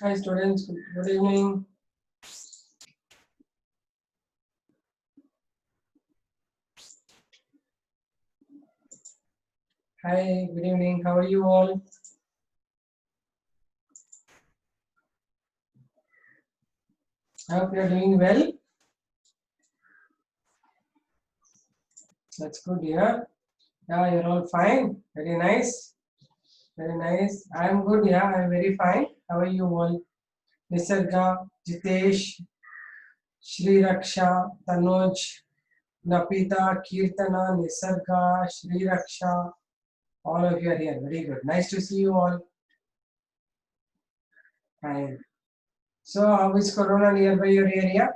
Hi students, good evening. Hi, good evening. How are you all? I hope you are doing well. That's good, yeah. Yeah, you're all fine. Very nice. Very nice. I am good, yeah. I am very fine. How are you all? Nisarga, Jitesh, Shri Raksha, Tanuj, Napita, Kirtana, Nisarga, Shri Raksha. All of you are here. Very good. Nice to see you all. Fine. So, how is Corona nearby your area?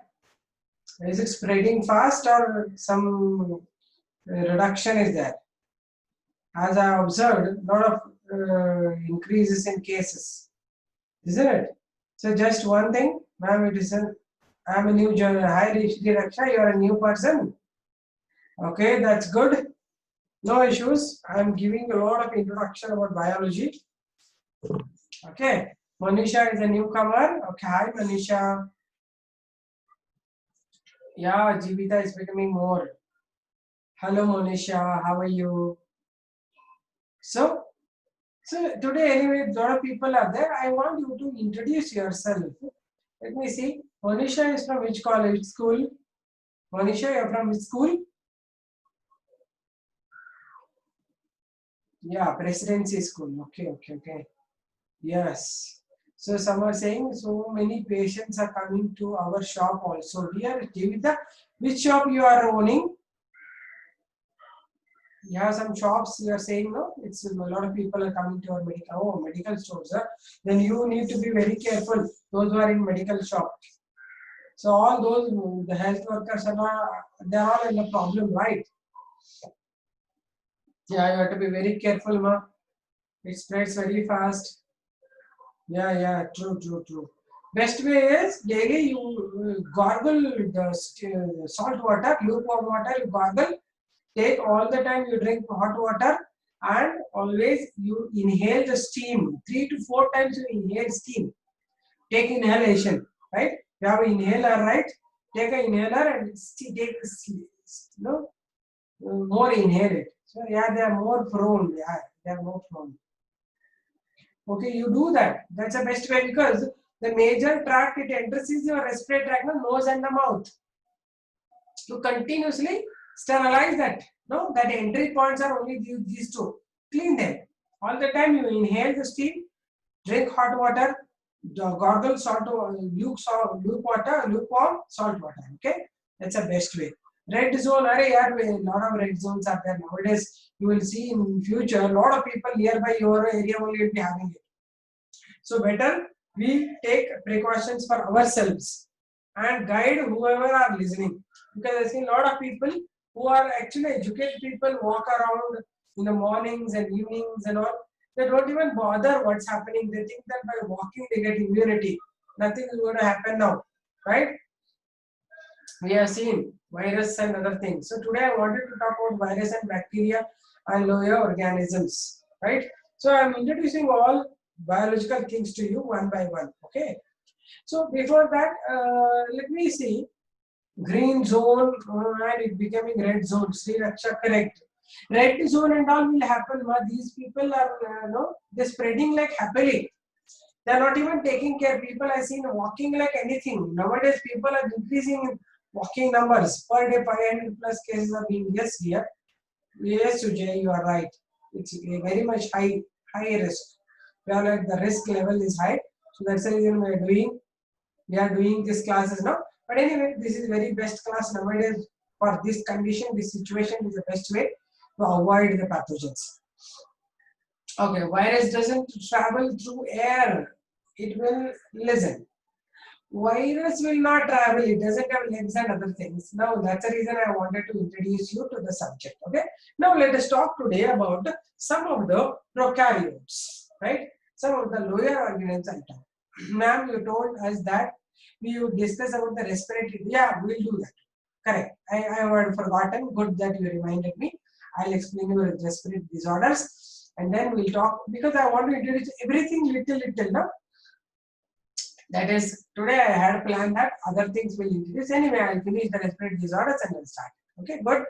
Is it spreading fast or some reduction is there? As I observed, a lot of increases in cases, isn't it? So just one thing, ma'am, it is an I'm a new journal. Hi, Rishi Raksha, you are a new person. Okay, that's good. No issues. I'm giving a lot of introduction about biology. Okay, Manisha is a newcomer. Okay, hi, Manisha. Yeah, Jivita is becoming more. Hello, Monisha. How are you? So, so today, anyway, a lot of people are there. I want you to introduce yourself. Let me see. Monisha is from which college school? Monisha, you're from which school? Yeah, Presidency School. Okay, okay, okay. Yes. So some are saying so many patients are coming to our shop also. Dear Jivita, which shop you are owning? You have some shops you are saying no? It's a lot of people are coming to our medical stores. Huh? Then you need to be very careful. Those who are in medical shop. So all those the health workers are they're all in a problem, right? Yeah, you have to be very careful, ma. It spreads very fast. Yeah, yeah, true, true, true. Best way is daily you gargle the salt water, lukewarm water, you gargle. Take all the time you drink hot water and always you inhale the steam. 3 to 4 times you inhale steam. Take inhalation, right? You have an inhaler, right? Take an inhaler and take no, more inhale it. So yeah, they are more prone. Yeah, they are more prone. Okay, you do that. That's the best way because the major tract it enters is your respiratory tract, the nose and the mouth. To continuously sterilize that. No, that entry points are only these two. Clean them. All the time you inhale the steam, drink hot water, gargle lukewarm salt water. Okay, that's the best way. Red zone, a lot of red zones are there nowadays. You will see in future a lot of people nearby your area only will be having it. So better we take precautions for ourselves and guide whoever are listening. Because I see a lot of people who are actually educated people walk around in the mornings and evenings and all. They don't even bother what's happening. They think that by walking they get immunity. Nothing is going to happen now, right? We have seen virus and other things. So today I wanted to talk about virus and bacteria and lower organisms, right? So I'm introducing all biological things to you one by one. Okay. So before that, let me see green zone and it becoming red zone. Sri Raksha, correct. Red zone and all will happen. These people are no, they're spreading like happily. They're not even taking care. People I seen walking like anything. Nowadays, people are increasing walking numbers per day. 500 plus cases are being yes here. Yes, Sujay, you are right. It's a very much high risk. We are like the risk level is high, so that's the reason we are doing this classes now. But anyway, this is very best class nowadays for this condition. This situation is the best way to avoid the pathogens. Okay, virus doesn't travel through air. It will listen. Virus will not travel. It doesn't have legs and other things. Now that's the reason I wanted to introduce you to the subject. Okay. Now let us talk today about some of the prokaryotes. Right. Some of the lower organisms I talk. Ma'am, you told us that we would discuss about the respiratory. Yeah, we'll do that. Correct. I had forgotten. Good that you reminded me. I'll explain you respiratory disorders and then we'll talk because I want to introduce everything little. Now That is, today I had planned that other things will introduce. Anyway, I'll finish the respiratory disorders and I'll start. Okay, good.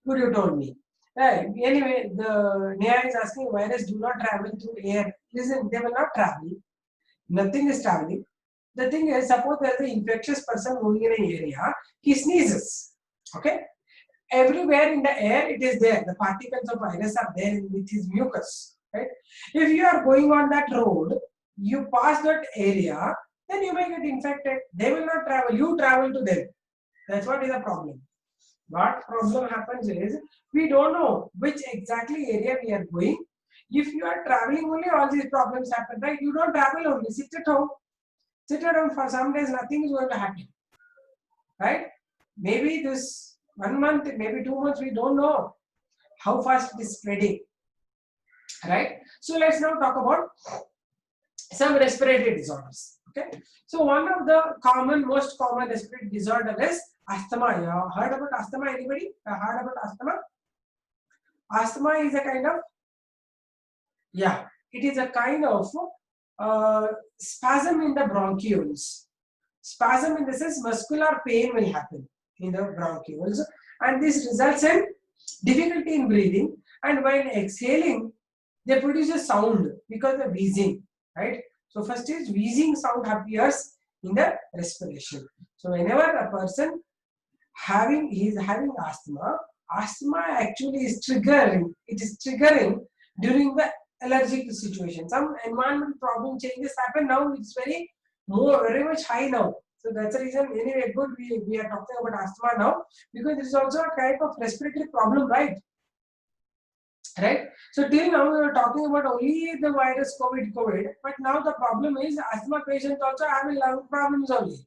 Good, you told me. Right. Anyway, the Neha is asking, virus do not travel through air. Listen, they will not travel. Nothing is traveling. The thing is, suppose there's an infectious person moving in an area, he sneezes. Okay. Everywhere in the air, it is there. The particles of virus are there with his mucus. Right. If you are going on that road, you pass that area, then you may get infected. They will not travel. You travel to them. That's what is the problem. What problem happens is, we don't know which exactly area we are going. If you are traveling only, all these problems happen, right? You don't travel only, sit at home. Sit at home for some days, nothing is going to happen, right? Maybe this 1 month, maybe 2 months, we don't know how fast it is spreading, right? So let's now talk about some respiratory disorders. Okay, so one of the most common respiratory disorder is asthma. You have heard about asthma? Anybody heard about asthma? Asthma is a kind of, it is a kind of spasm in the bronchioles. Spasm in the sense muscular pain will happen in the bronchioles, and this results in difficulty in breathing. And while exhaling, they produce a sound because of wheezing, right? So first is wheezing sound appears in the respiration. So whenever a person is having asthma actually is triggering. It is triggering during the allergic situation. Some environment problem changes happen now. It's very much high now. So that's the reason. Anyway, good. We are talking about asthma now because it is also a type of respiratory problem, right? Right. So till now we were talking about only the virus COVID, but now the problem is asthma patients also have lung problems only,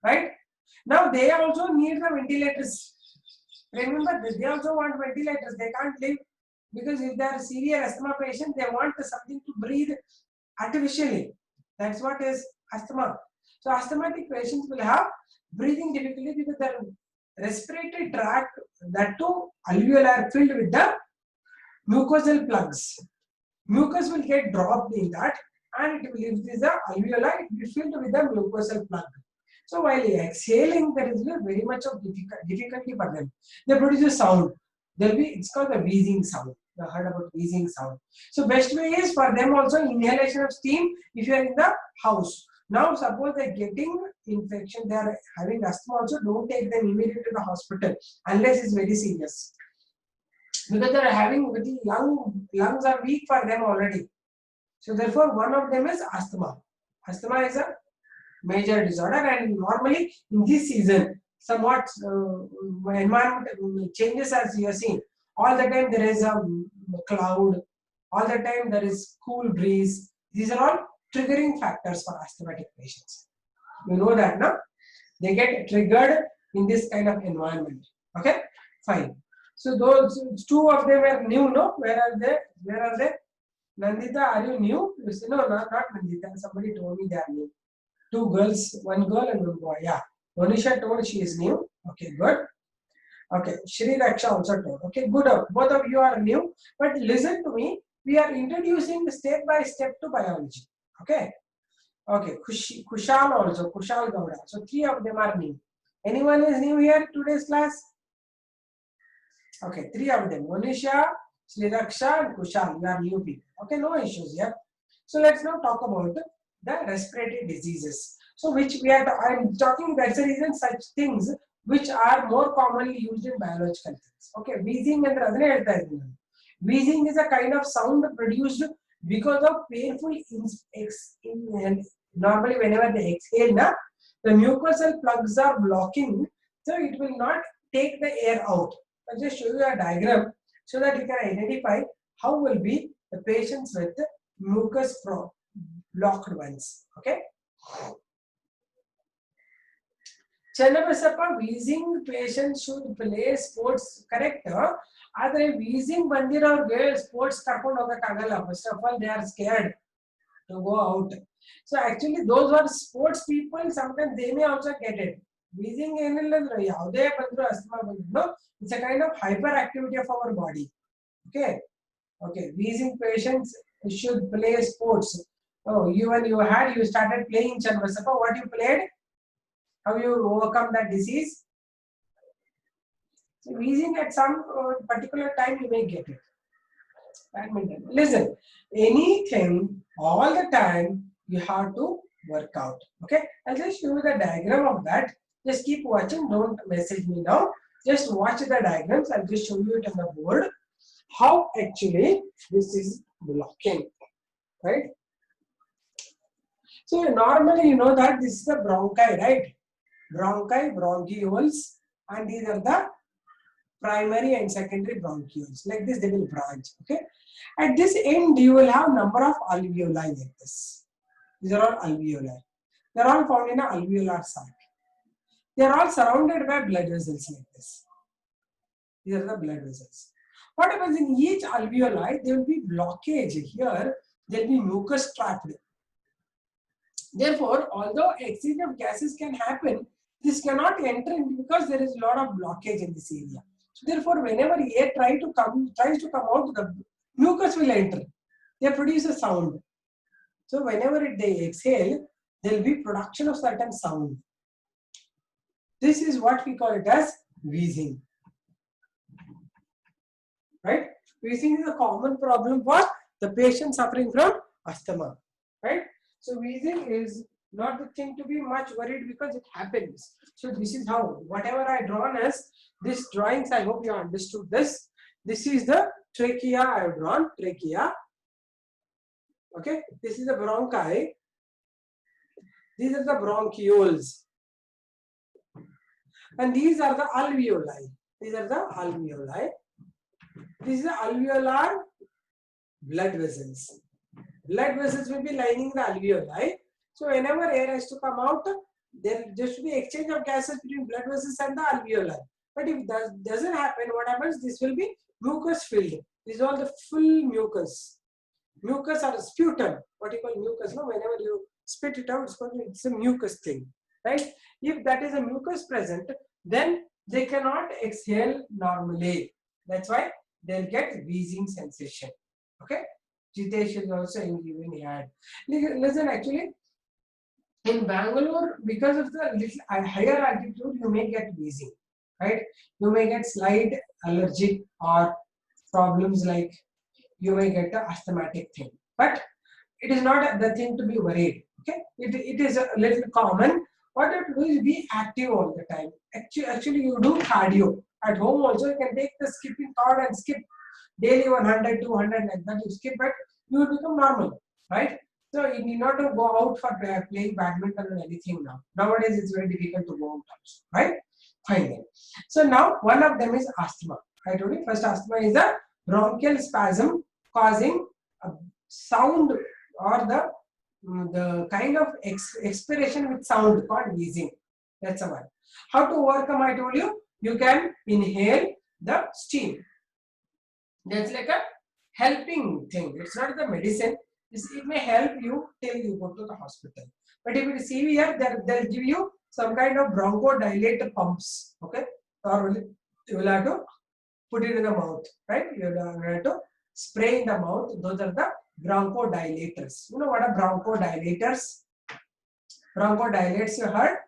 right? Now they also need the ventilators. Remember, they also want ventilators. They can't live because if they are severe asthma patient, they want something to breathe artificially. That's what is asthma. So asthmatic patients will have breathing difficulty because their respiratory tract, that too alveolar, filled with the mucosal plugs. Mucus will get dropped in that, and it will, if it is a alveoli, it will be filled with the mucosal plug. So while exhaling, there is very much of difficulty for them. They produce a sound. It's called the wheezing sound. You have heard about wheezing sound. So best way is for them also inhalation of steam if you are in the house. Now suppose they are getting infection, they are having asthma also, don't take them immediately to the hospital unless it's very serious. Because they are having lungs are weak for them already. So therefore, one of them is asthma. Asthma is a major disorder, and normally in this season, somewhat environment changes as you have seen. All the time there is a cloud. All the time there is cool breeze. These are all triggering factors for asthmatic patients. You know that, no? They get triggered in this kind of environment. Okay, fine. So those two of them are new, no? Where are they? Where are they? Nandita, are you new? You say, no, not Nandita. Somebody told me they are new. Two girls, one girl and one boy. Yeah. Monisha told she is new. Okay, good. Okay, Shri Raksha also told. Okay, good. Both of you are new. But listen to me. We are introducing step by step to biology. Okay. Okay, Kushal also. Kushal Gowda. So three of them are new. Anyone is new here today's class? Okay, three of them. Monisha, Sriraksha, and Kushal. You are new people. Okay, no issues here. So let's now talk about the respiratory diseases. So which we are, I'm talking, that's the reason such things which are more commonly used in biological things. Okay, wheezing and wheezing is a kind of sound produced because of painful normally whenever they exhale, the mucosal plugs are blocking, so it will not take the air out. I'll just show you a diagram so that you can identify how will be the patients with mucus blocked ones. Okay. Channabasappa, wheezing patients should play sports, correct? ಆದರೆ wheezing ಬಂದಿರೋರ್ಗೆ sports ಕರ್ಕೊಂಡು ಹೋಗಕ್ಕಾಗಲ್ಲ. First of all, they are scared to go out. So actually, those who are sports people, sometimes they may also get it. Wheezing ಏನಿಲ್ಲ ಅಂದ್ರೆ ಯಾವುದೇ ಬಂದ್ರು asthma ಬಂದ್ರು, it's a kind of hyperactivity of our body. Okay. Okay. Wheezing patients should play sports. Oh, you started playing Chandrasapa. What you played? How you overcome that disease? So wheezing at some particular time you may get it. Badminton. Listen, anything all the time you have to work out. Okay, I'll just show you the diagram of that. Just keep watching. Don't message me now. Just watch the diagrams. I'll just show you it on the board. How actually this is blocking, right? So normally you know that this is the bronchi, right? Bronchi, bronchioles, and these are the primary and secondary bronchioles. Like this, they will branch. Okay. At this end, you will have number of alveoli like this. These are all alveoli. They are all found in an alveolar sac. They are all surrounded by blood vessels like this. These are the blood vessels. What happens in each alveoli? There will be blockage here. There will be mucus trapped. Therefore, although exchange of gases can happen, this cannot enter in because there is a lot of blockage in this area. So therefore, whenever air tries to come out, the mucus will enter. They produce a sound. So whenever they exhale, there will be production of certain sound. This is what we call it as wheezing. Right? Wheezing is a common problem for the patient suffering from asthma. Right? So wheezing is not the thing to be much worried because it happens. So this is how, whatever I drawn as this drawings, I hope you understood this. This is the trachea I have drawn, trachea. Okay, this is the bronchi. These are the bronchioles. And these are the alveoli. These are the alveoli. This is the alveolar blood vessels. Blood vessels will be lining the alveoli. So whenever air has to come out, there should be exchange of gases between blood vessels and the alveoli. But if that doesn't happen, what happens? This will be mucus filled. This is all the full mucus. Mucus or sputum. What you call mucus? No, whenever you spit it out, it's a mucus thing, right? If that is a mucus present, then they cannot exhale normally. That's why they'll get wheezing sensation. Okay. Jitesh is also even had. Listen, actually, in Bangalore, because of the little higher altitude, you may get wheezing, right? You may get slight allergic or problems like you may get the asthmatic thing. But it is not the thing to be worried. Okay, it is a little common. What you have to do is be active all the time. Actually, you do cardio at home also. You can take the skipping cord and skip daily 100, 200 like that. You skip it, you will become normal, right? So you need not to go out for playing badminton or anything now. Nowadays, it's very difficult to go out also, right? Fine then. So now one of them is asthma. I told you first asthma is a bronchial spasm causing a sound or the kind of expiration with sound called wheezing. That's the one. How to overcome? I told you, you can inhale the steam. That's like a helping thing. It's not the medicine. It may help you till you go to the hospital. But if it is severe, they'll give you some kind of bronchodilator pumps. Okay, or you will have to put it in the mouth, right? You have to spray in the mouth. Those are the bronchodilators. You know what are bronchodilators? Bronchodilators, you heard?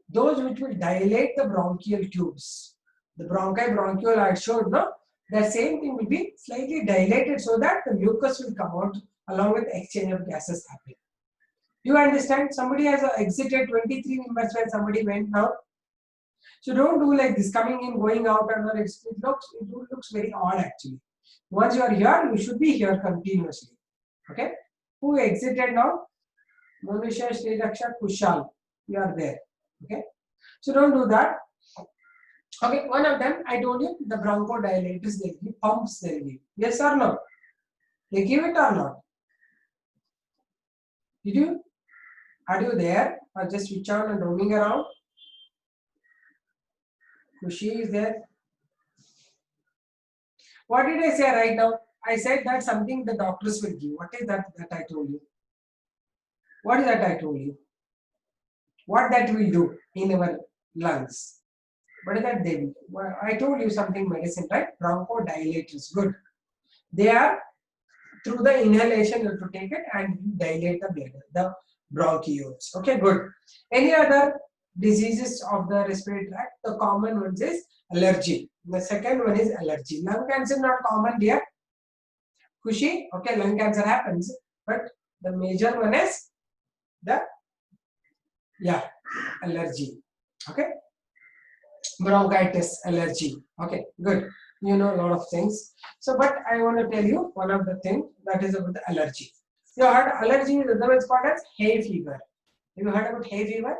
Those which will dilate the bronchial tubes. The bronchiole I showed, no? The same thing will be slightly dilated so that the mucus will come out along with exchange of gases happening. You understand? Somebody has exited 23 members when somebody went now. So don't do like this, coming in, going out, and it looks very odd actually. Once you are here, you should be here continuously. Okay? Who exited now? Monisha, Sri Raksha, Kushal. You are there. Okay? So don't do that. Okay, one of them, I told you, the bronchodilators, they give pumps, they give. Yes or no? They give it or not? Did you? Are you there? Or just switch on and roaming around? Kushi is there. What did I say right now? I said that something the doctors will give. What is that I told you? What is that I told you? What that will do in our lungs? What is that they will? Well, I told you something medicine, right? Bronchodilators. Good. They are through the inhalation you have to take it and dilate the bladder, the bronchioles. Okay, good. Any other diseases of the respiratory tract? The common ones is allergy. The second one is allergy. Lung cancer not common dear. Kushi, okay, lung cancer happens, but the major one is the allergy. Okay, bronchitis, allergy. Okay, good. You know a lot of things. So, but I want to tell you one of the things that is about the allergy. You heard allergy is otherwise called as hay fever. Have you heard about hay fever?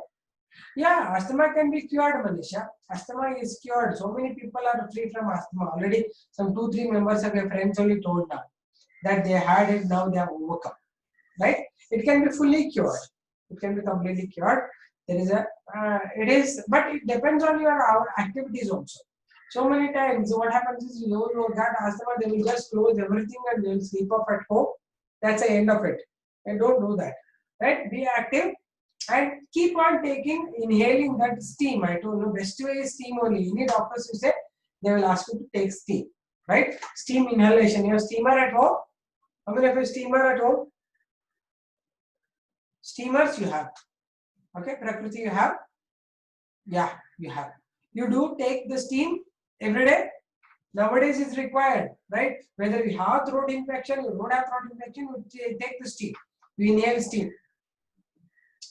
Yeah, asthma can be cured, Manisha. Asthma is cured. So many people are free from asthma. Already some 2-3 members of your friends only told now that they had it, now they have overcome. Right? It can be fully cured. It can be completely cured. There is a, but it depends on your our activities also. So many times, what happens is you got asthma, they will just close everything and they will sleep off at home. That's the end of it. And don't do that. Right? Be active and keep on inhaling that steam. I told you, best way is steam only. Any doctors you say, they will ask you to take steam. Right? Steam inhalation. You have steamer at home? How many of you steamer at home? Steamers you have. Okay, Prakriti you have? Yeah, you have. You do take the steam every day? Nowadays it's required, right? Whether you have throat infection, you don't have throat infection, you take the steam. You inhale steam.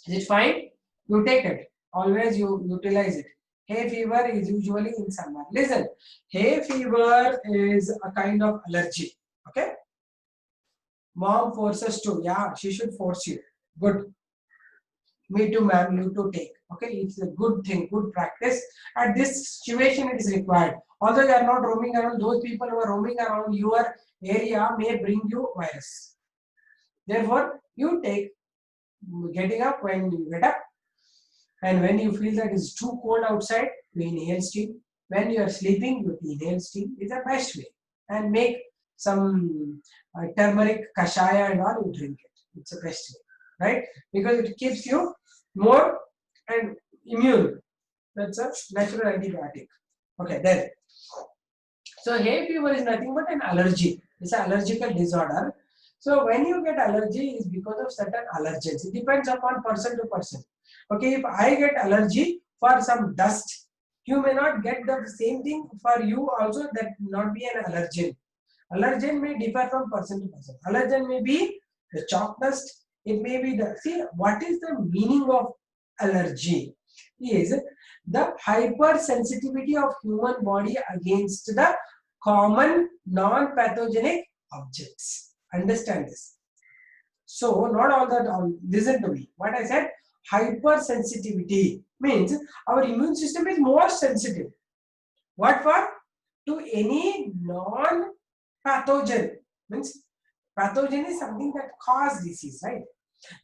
Is it fine? You take it. Always you utilize it. Hay fever is usually in summer. Listen, hay fever is a kind of allergy. Okay? Mom forces to. Yeah, she should force you. Good. Me too, ma'am. You to take. Okay, it's a good thing, good practice. At this situation, it is required. Although you are not roaming around, those people who are roaming around your area may bring you virus. Therefore, you take getting up when you get up, and when you feel that it's too cold outside, you inhale steam. When you are sleeping, you inhale steam. It's the best way. And make some turmeric kashaya and all, you drink it. It's the best way, right? Because it keeps you more and immune. That's a natural antibiotic. Okay, then. So hay fever is nothing but an allergy. It's an allergical disorder. So when you get allergy, is because of certain allergens. It depends upon person to person. Okay, if I get allergy for some dust, you may not get the same thing for you also. That not be an allergen. Allergen may differ from person to person. Allergen may be the chalk dust. It may be the, see, what is the meaning of allergy? Is the hypersensitivity of human body against the common non-pathogenic objects. Understand this. So not all that, listen to me. What I said, hypersensitivity means our immune system is more sensitive. What for? To any non-pathogen. Means pathogen is something that causes disease, right?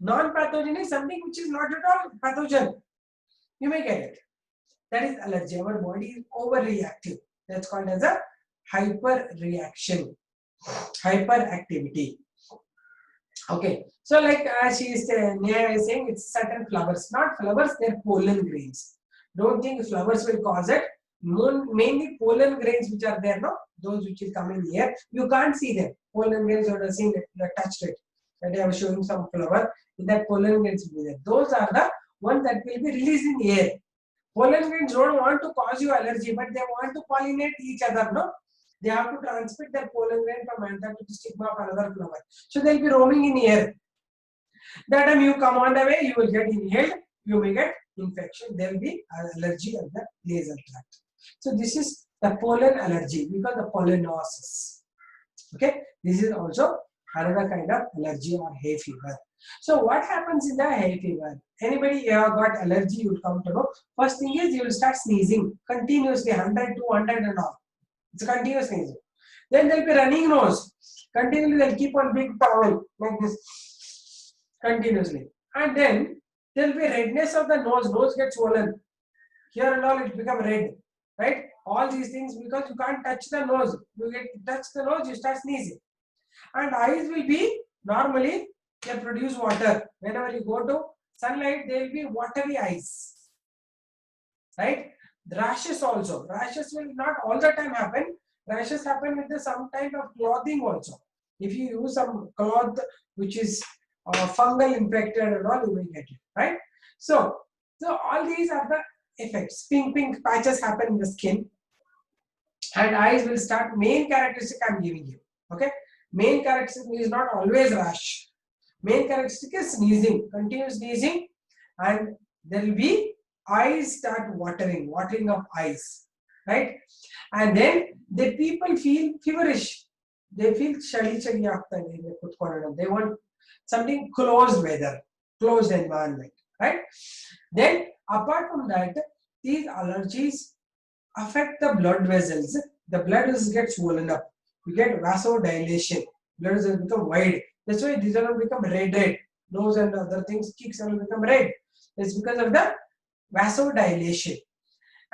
Non-pathogen is something which is not at all pathogen. You may get it. That is allergy. Our body is overreactive. That's called as a hyperreaction, hyperactivity. Okay. So like she is saying, it's certain flowers. Not flowers, they're pollen grains. Don't think flowers will cause it. Mainly pollen grains which are there, no? Those which will come in here. You can't see them. Pollen grains, you have seen it, you have touched it. That I was showing some flower. In that pollen grains will be there. Those are the ones that will be released in the air. Pollen grains don't want to cause you allergy, but they want to pollinate each other, no? They have to transmit their pollen grain from anther to the stigma of another flower. So they'll be roaming in the air. That time you come on the way, you will get inhaled, you may get infection. There will be allergy of the nasal tract. So this is the pollen allergy because the pollenosis. Okay, this is also another kind of allergy or hay fever. So what happens in the hay fever? Anybody got allergy, you will come to know. First thing is you will start sneezing continuously, 100, 200 and all. It's a continuous sneezing. Then there will be running nose. Continually they'll keep on big towel like this continuously. And then there will be redness of the nose. Nose gets swollen. Here and all it become red. Right? All these things because you can't touch the nose. You touch the nose, you start sneezing. And eyes will be normally they produce water. Whenever you go to sunlight, there will be watery eyes. Right? Rashes also. Rashes will not all the time happen. Rashes happen with some type of clothing also. If you use some cloth which is fungal infected and all, you will get it, right? So all these are the effects. Pink patches happen in the skin, and eyes will start. Main characteristic I'm giving you. Okay, main characteristic is not always rash. Main characteristic is sneezing, continuous sneezing, and there will be eyes start watering of eyes, right? And then the people feel feverish. They feel chali ಆಗ್ತಾ ಇದೆ ಕೂತ್ಕೊಳ್ಳೋಣ. They want something closed weather, closed environment, right? Then apart from that, these allergies affect the blood vessels. The blood vessels get swollen up. You get vasodilation. Blood vessels become wide. That's why these are become red. Nose and other things, cheeks will become red. It's because of the vasodilation.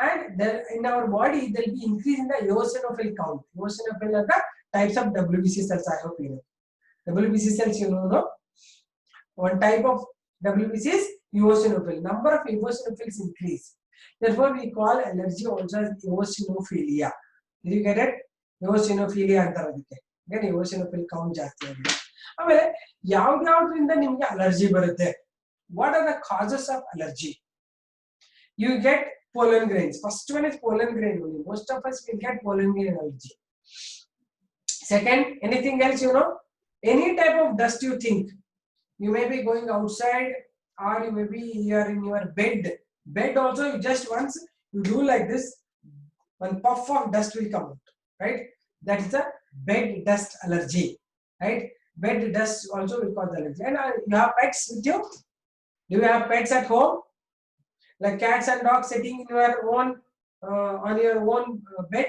And there, in our body, there will be increase in the eosinophil count. Eosinophil are the types of WBC cells. I hope you know. WBC cells, you know, no? One type of WBC is eosinophil. Number of eosinophils increase. Therefore, we call allergy also as eosinophilia. Did you get it? Eosinophilia ಅಂತಾರೆ ಅದಕ್ಕೆ. Again, eosinophil count ಜಾಸ್ತಿ ಆಗಿದೆ. ಆಮೇಲೆ ಯಾವ್ದ್ಯಾವ್ದ್ರಿಂದ ನಿಮಗೆ allergy ಬರುತ್ತೆ? What are the causes of allergy? You get pollen grains. First one is pollen grain only. Most of us will get pollen grain allergy. Second, anything else you know? Any type of dust you think. You may be going outside, or you may be here in your bed. Bed also, you just once you do like this, one puff of dust will come out, right? That is a bed dust allergy, right? Bed dust also will cause allergy. And you have pets with you? Do you have pets at home? Like cats and dogs sitting in your own on your own bed?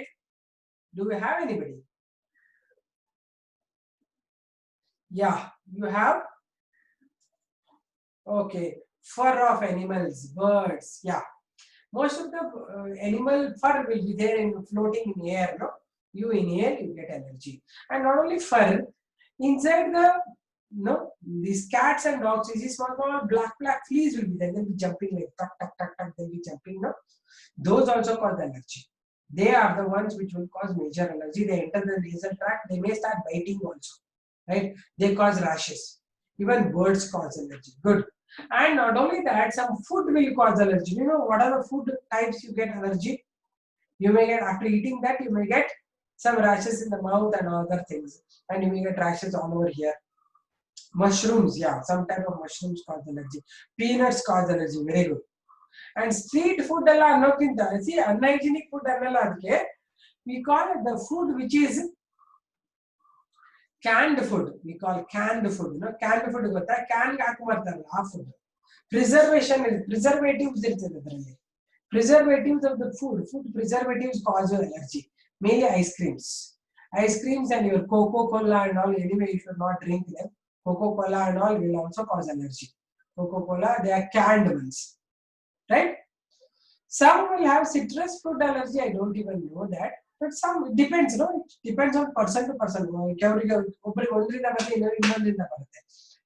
Do you have anybody? Yeah, you have. Okay, fur of animals, birds. Yeah, most of the animal fur will be there in floating in air. No, you inhale, you get allergy. And not only fur, inside the these cats and dogs, these small black fleas will be there. They'll be jumping like tuck tuck tuck tuck. They'll be jumping. No, those also cause allergy. They are the ones which will cause major allergy. They enter the nasal tract. They may start biting also, right? They cause rashes. Even birds cause allergy. Good. And not only that, some food will cause allergy. You know what are the food types you get allergy? You may get, after eating that, you may get some rashes in the mouth and other things. And you may get rashes all over here. Mushrooms, yeah, some type of mushrooms cause allergy. Peanuts cause allergy, very good. And street food, see, unhygienic food, we call it the food which is canned food. We call canned food. You know, canned food is canned food. Preservation is preservatives. Preservatives of the food. Food preservatives cause you allergy. Mainly ice creams. Ice creams and your Coca-Cola and all. Anyway, you should not drink them. Coca-Cola and all will also cause allergy. Coca-Cola, they are canned ones. Right? Some will have citrus fruit allergy. I don't even know that. But some, it depends, no? It depends on person to person.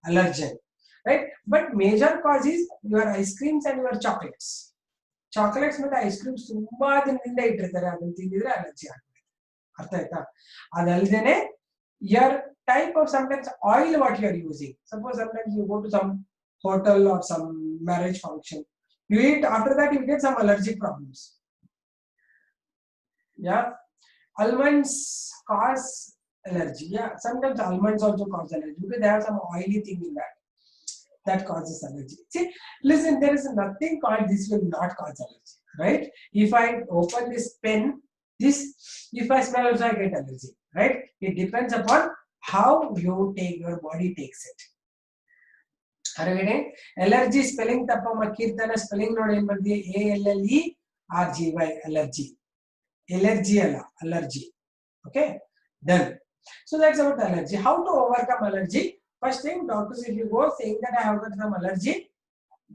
Allergen, right? But major cause is your ice creams and your chocolates. Chocolates with ice creams ತುಂಬಾ ದಿನದಿಂದ ಇಟ್ಟಿರ್ತಾರೆ, ಅದನ್ನ ತಿಂದಿದ್ರೆ allergy ಆಗ್ತದೆ. ಅರ್ಥ ಆಯ್ತಾ? ಅದಲ್ಲದೆ your type of sometimes oil what you are using. Suppose sometimes you go to some hotel or some marriage function. You eat, after that you get some allergic problems. Yeah, almonds cause allergy. Yeah, sometimes almonds also cause allergy because they have some oily thing in that causes allergy. See, listen, there is nothing called this will not cause allergy, right? If I open this pen, if I smell also I get allergy, right? It depends upon how your body takes it. Aragade allergy spelling tappama Kirtana spelling nodi en bardi ALLERGY, allergy. Allergy alla, allergy. Okay, done. So that's about the allergy. How to overcome allergy? First thing, doctors, if you go saying that I have got some allergy,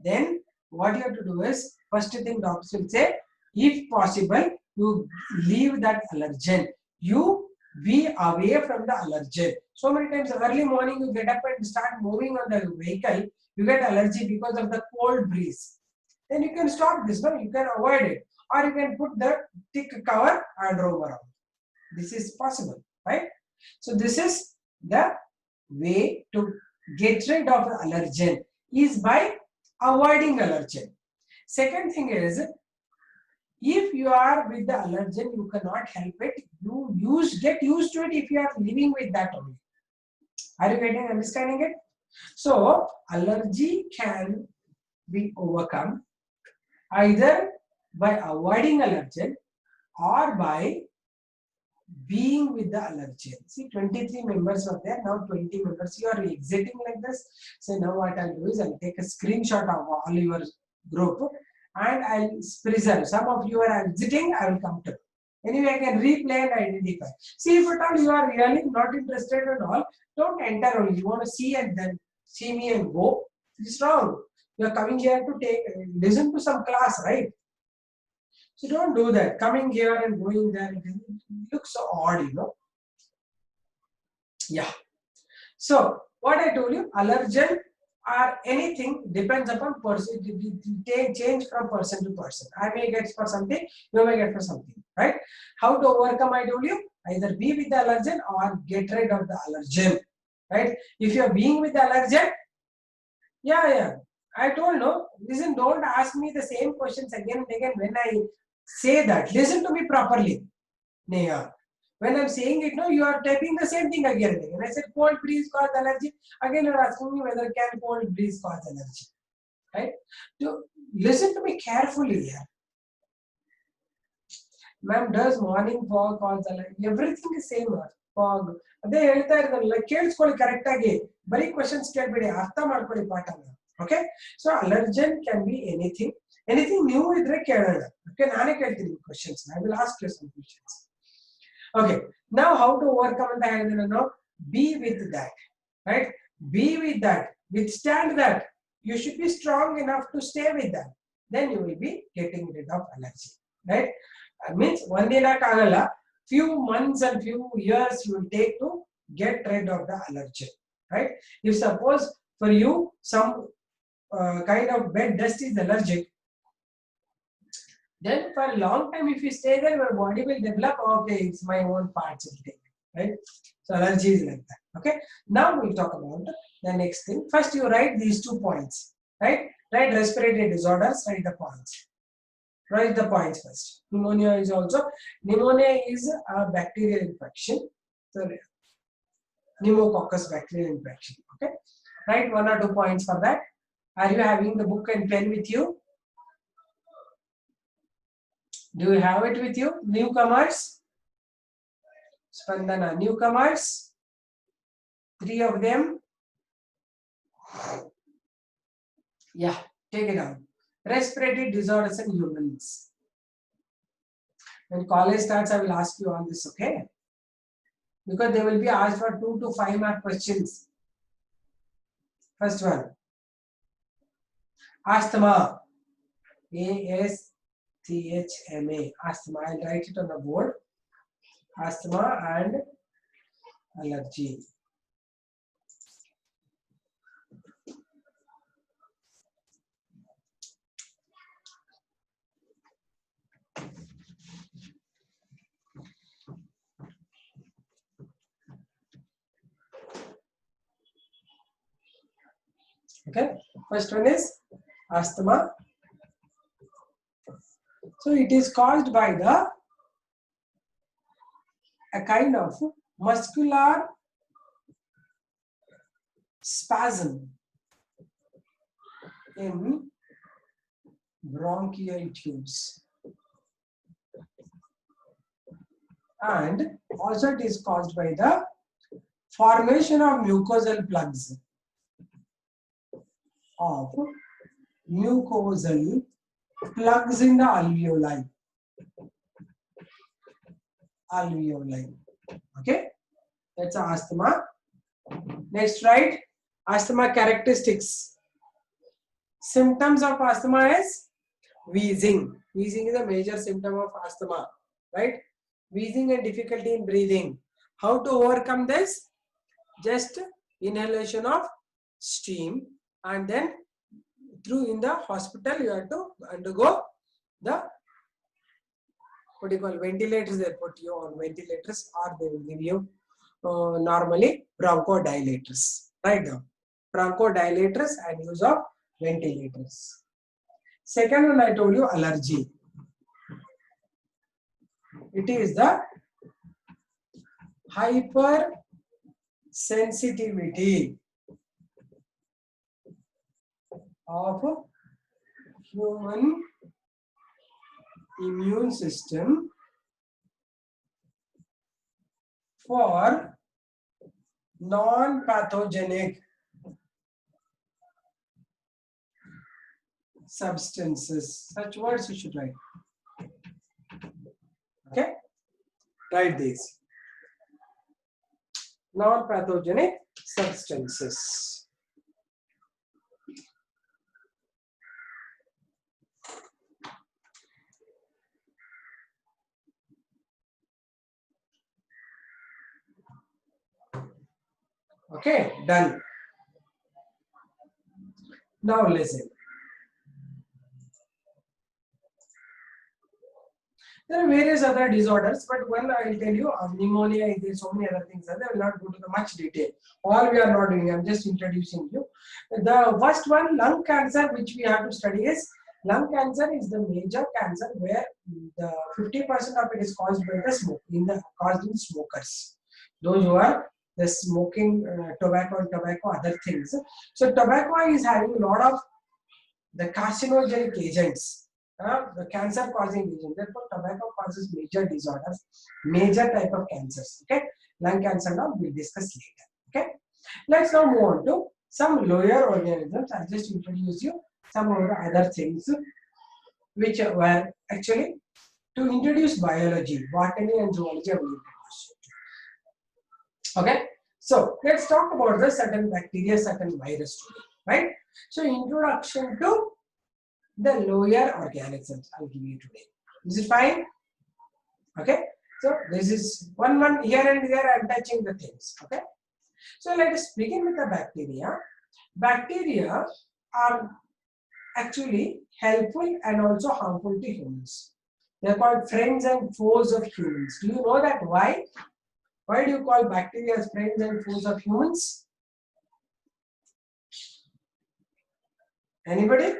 then what you have to do is, first thing doctors will say, if possible, you leave that allergen. You be away from the allergen. So many times early morning you get up and start moving on the vehicle, you get allergy because of the cold breeze. Then you can stop this, no? You can avoid it. Or you can put the thick cover and roam around. This is possible, right? So this is The way to get rid of allergen is by avoiding allergen. Second thing is, if you are with the allergen, you cannot help it. You get used to it if you are living with that only. Are you understanding it? So allergy can be overcome either by avoiding allergen or by being with the allergen. See, 23 members were there, now 20 members. You are exiting like this. So now what I'll do is I'll take a screenshot of all your group and I'll preserve. Some of you are exiting, I will come to. Anyway, I can replay and identify. See, if at all you are really not interested at all, don't enter only. You want to see and then see me and go. It's wrong. You are coming here to listen to some class, right? So don't do that. Coming here and going there, it looks so odd, you know. Yeah. So what I told you, allergen or anything depends upon person. It change from person to person. I may get for something, you may get for something, right? How to overcome? I told you, either be with the allergen or get rid of the allergen, right? If you are being with the allergen, yeah. I told no. Listen, don't ask me the same questions again and again when I say that. Listen to me properly, Neha. When I'm saying it, no, you are typing the same thing again and again. I said cold breeze cause allergy. Again, you're asking me whether can cold breeze cause allergy. Right? So listen to me carefully here. Ma'am, does morning fog cause allergy? Everything is same. Fog. ಅದೇ ಹೇಳ್ತಾ ಇರೋದಲ್ಲ ಕೇಳಿಸ್ಕೊಳ್ಳಿ correct ಆಗಿ ಬರೀ questions ಕೇಳ್ಬೇಡಿ ಅರ್ಥ ಮಾಡ್ಕೊಳ್ಳಿ ಪಾಠನ okay so allergen can be anything new ಇದ್ರೆ ಕೇಳೋಣ ಓಕೆ ನಾನೇ ಕೇಳ್ತೀನಿ questions I will ask you some questions okay now how to overcome ಅಂತ ಹೇಳಿದ್ರೆ ನಾನು be with that right be with that withstand that you should be strong enough to stay with that then you will be getting rid of allergy right means one day agala few months and few years you will take to get rid of the allergen right if suppose for you some kind of bed dust is allergic then for a long time if you stay there your body will develop okay it's my own parts will take right so allergy is like that okay now we'll talk about the next thing first you write these 2 points right write respiratory disorders write the points first pneumonia is a bacterial infection so pneumococcus bacterial infection okay write 1 or 2 points for that are you having the book and pen with you do you have it with you newcomers Spandana newcomers 3 of them yeah take it out respiratory disorders in humans when college starts I will ask you all this okay because they will be asked for 2 to 5 mark questions first one asthma ASTHMA asthma I'll write it on the board asthma and allergy okay first one is asthma so it is caused by a kind of muscular spasm in bronchial tubes and also it is caused by the formation of mucosal plugs in the alveoli okay that's asthma next right asthma characteristics symptoms of asthma is wheezing is a major symptom of asthma right wheezing and difficulty in breathing how to overcome this just inhalation of steam and then through in the hospital you have to undergo the what do you call ventilators they put you on ventilators or they will give you normally bronchodilators. Write down bronchodilators and use of ventilators. Second one I told you allergy. It is the hypersensitivity of human immune system for non-pathogenic substances. Such words you should write. Okay, write these. Non-pathogenic substances. Okay, done. Now listen. There are various other disorders, but when I will tell you of pneumonia, there are so many other things. I will not go to the much detail. All we are not doing. I am just introducing you. The first one, lung cancer, which we have to study is lung cancer is the major cancer where the 50% of it is caused by the smoke, caused in smokers. Those who are the smoking tobacco, other things. So tobacco is having a lot of the carcinogenic agents. The cancer causing agent. Therefore, tobacco causes major disorders, major type of cancers. Okay, lung cancer now we'll discuss later. Okay, let's now move on to some lower organisms. I'll just introduce you some of the other things which were actually to introduce biology, botany and zoology. I will introduce you. Okay, so let's talk about the certain bacteria, certain virus today, right? So introduction to the lower organisms I'll give you today. Is it fine? Okay. So this is one here and there I'm touching the things. Okay. So let us begin with the bacteria. Bacteria are actually helpful and also harmful to humans. They are called friends and foes of humans. Do you know that why? Why do you call bacteria as friends and foes of humans? Anybody?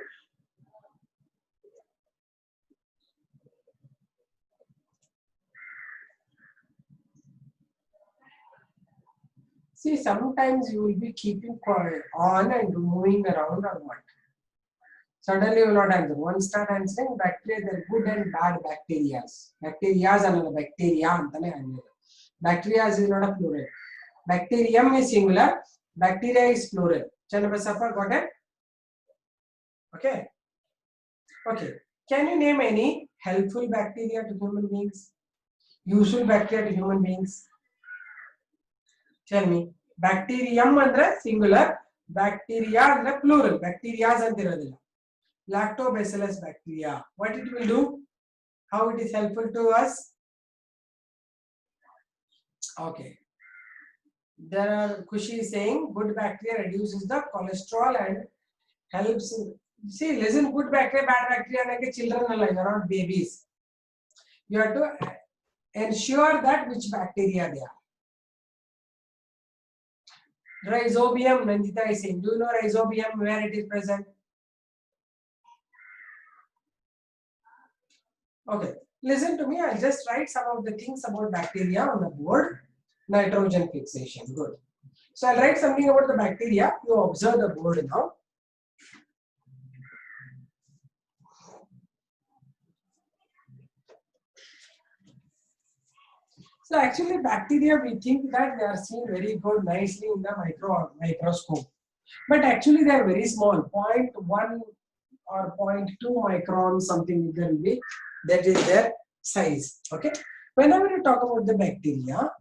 See, sometimes you will be keeping on and moving around or what. Suddenly you will not answer. One start answering bacteria, they are good and bad bacteria. Bacteria is another bacteria. Bacteria is not a plural. Bacterium is singular. Bacteria is plural. Chanabasappa, got it? Okay. Okay. Can you name any helpful bacteria to human beings? Useful bacteria to human beings? Tell me. Bacterium andre singular. Bacteria andre plural. Bacteria is antiradilla. Lactobacillus bacteria. What it will do? How it is helpful to us? Okay. There are Kushi saying good bacteria reduces the cholesterol and helps. See, listen, good bacteria, bad bacteria, like children are not babies. You have to ensure that which bacteria they are. Rhizobium, Nandita is saying. Do you know rhizobium, where it is present? Okay, listen to me. I'll just write some of the things about bacteria on the board. Nitrogen fixation. Good. So I'll write something about the bacteria. You observe the board now. So actually bacteria, we think that they are seen very good, nicely in the microscope. But actually they are very small, 0.1 or 0.2 micron, something there will be. That is their size. Okay. Whenever you talk about the bacteria,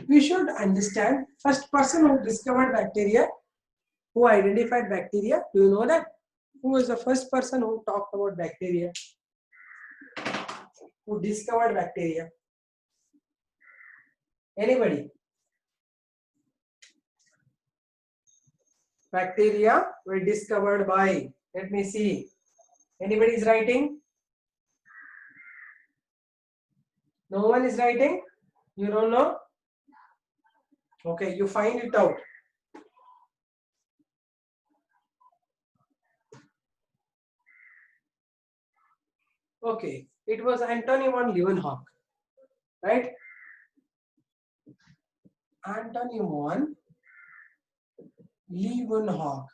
we should understand first person who discovered bacteria, who identified bacteria. Do you know that? Who was the first person who talked about bacteria? Who discovered bacteria? Anybody? Bacteria were discovered by, let me see. Anybody is writing? No one is writing? You don't know? Okay, you find it out. Okay, it was Antony von Leeuwenhoek, right? Antony von Leeuwenhoek.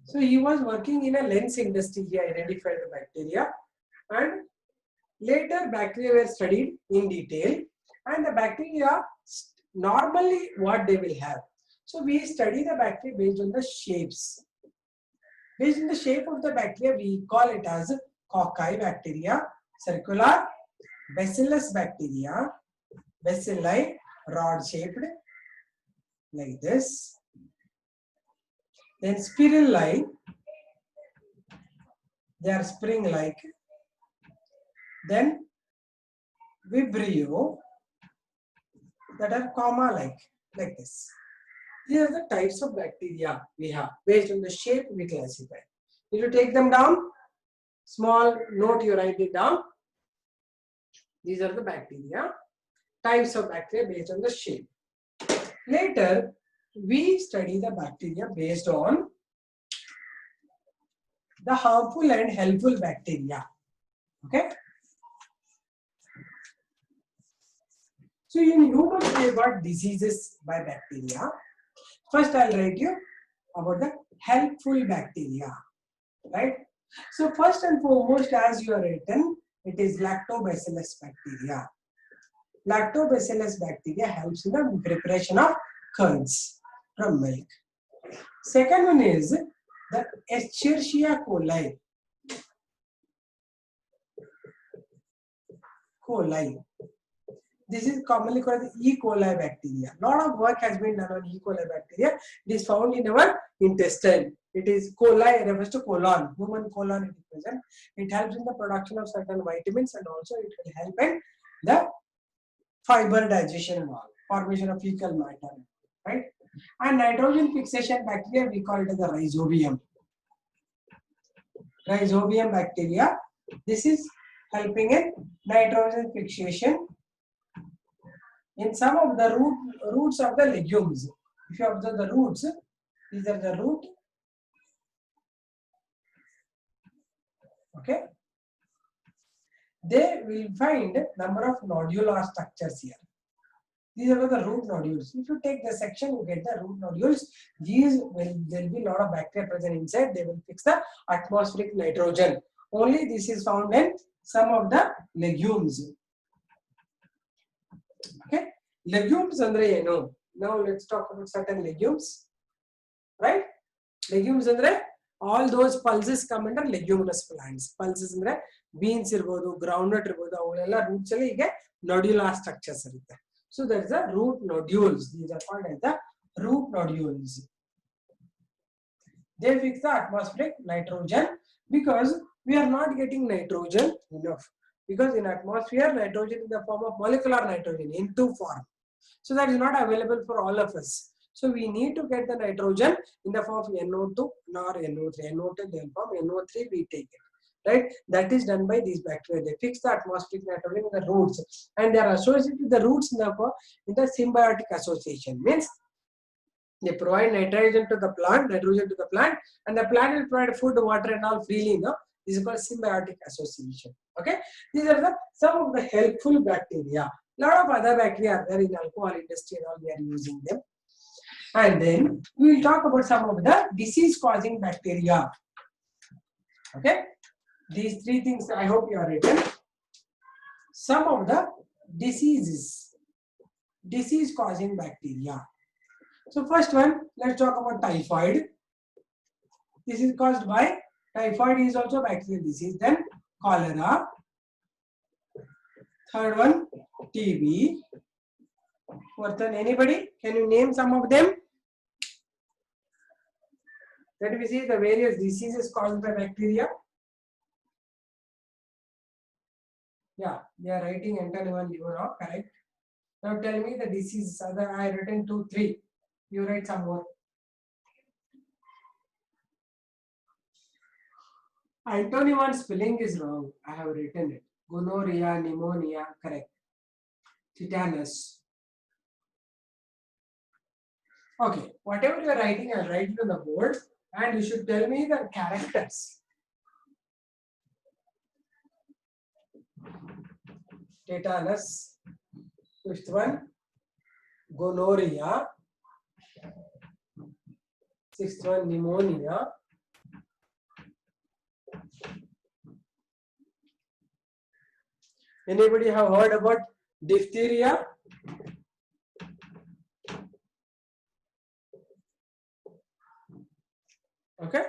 So he was working in a lens industry. He identified the bacteria, and later bacteria were studied in detail, and the bacteria normally what they will have. So we study the bacteria based on the shapes. Based on the shape of the bacteria, we call it as cocci bacteria, circular, bacillus bacteria, bacilli, rod shaped like this. Then spirali, they are spring like. Then vibrio, that are comma like this. These are the types of bacteria we have. Based on the shape we classify. If you take them down, small note, you write it down. These are the bacteria, types of bacteria based on the shape. Later, we study the bacteria based on the harmful and helpful bacteria. Okay. So in humans, we got diseases by bacteria. First, I'll write you about the helpful bacteria. Right. So first and foremost, as you are written, it is lactobacillus bacteria. Lactobacillus bacteria helps in the preparation of curds from milk. Second one is the Escherichia coli. This is commonly called the E. coli bacteria. A lot of work has been done on E. coli bacteria. It is found in our intestine. It is coli, refers to colon, human colon it is present. It helps in the production of certain vitamins, and also it will help in the fiber digestion and all, formation of fecal matter, right? And nitrogen fixation bacteria, we call it as the rhizobium. Rhizobium bacteria, this is helping in nitrogen fixation in some of the roots of the legumes. If you observe the roots, these are the root. Okay. They will find number of nodular structures here. These are the root nodules. If you take the section, you get the root nodules. These there will be a lot of bacteria present inside. They will fix the atmospheric nitrogen. Only this is found in some of the legumes. Okay, legumes andre eno. Now let's talk about certain legumes. Right? Legumes andre all those pulses come under leguminous plants. Pulses andre beans irbodu, groundnut irbodu, avella roots alli hige nodular structures irutte. So there is a root nodules. These are called as the root nodules. They fix the atmospheric nitrogen because we are not getting nitrogen enough. Because in atmosphere, nitrogen in the form of molecular nitrogen, N2 form. So that is not available for all of us. So we need to get the nitrogen in the form of NO2 or NO3. NO2 they form, NO3 we take it. Right? That is done by these bacteria. They fix the atmospheric nitrogen in the roots, and they are associated with the roots in the symbiotic association. Means they provide nitrogen to the plant, and the plant will provide food, water, and all freely. No? This is called symbiotic association. Okay, these are some of the helpful bacteria. A lot of other bacteria are there in alcohol industry and all. We are using them, and then we will talk about some of the disease-causing bacteria. Okay. These three things I hope you are written. Some of the disease-causing bacteria. So first one, let's talk about typhoid. This is caused by, typhoid is also bacterial disease. Then cholera. Third one, TB. Fourth one, anybody? Can you name some of them? Let me see the various diseases caused by bacteria. Yeah, they are writing Antony von Leeuwenhoek, correct. Now tell me the diseases. Other I written 2, 3. You write some more. Antony von spelling is wrong. I have written it. Gonorrhea, pneumonia, correct. Tetanus. Okay, whatever you are writing, I'll write it on the board and you should tell me the characters. Tetanus. Fifth one, gonorrhea. Sixth one, pneumonia. Anybody have heard about diphtheria? Okay.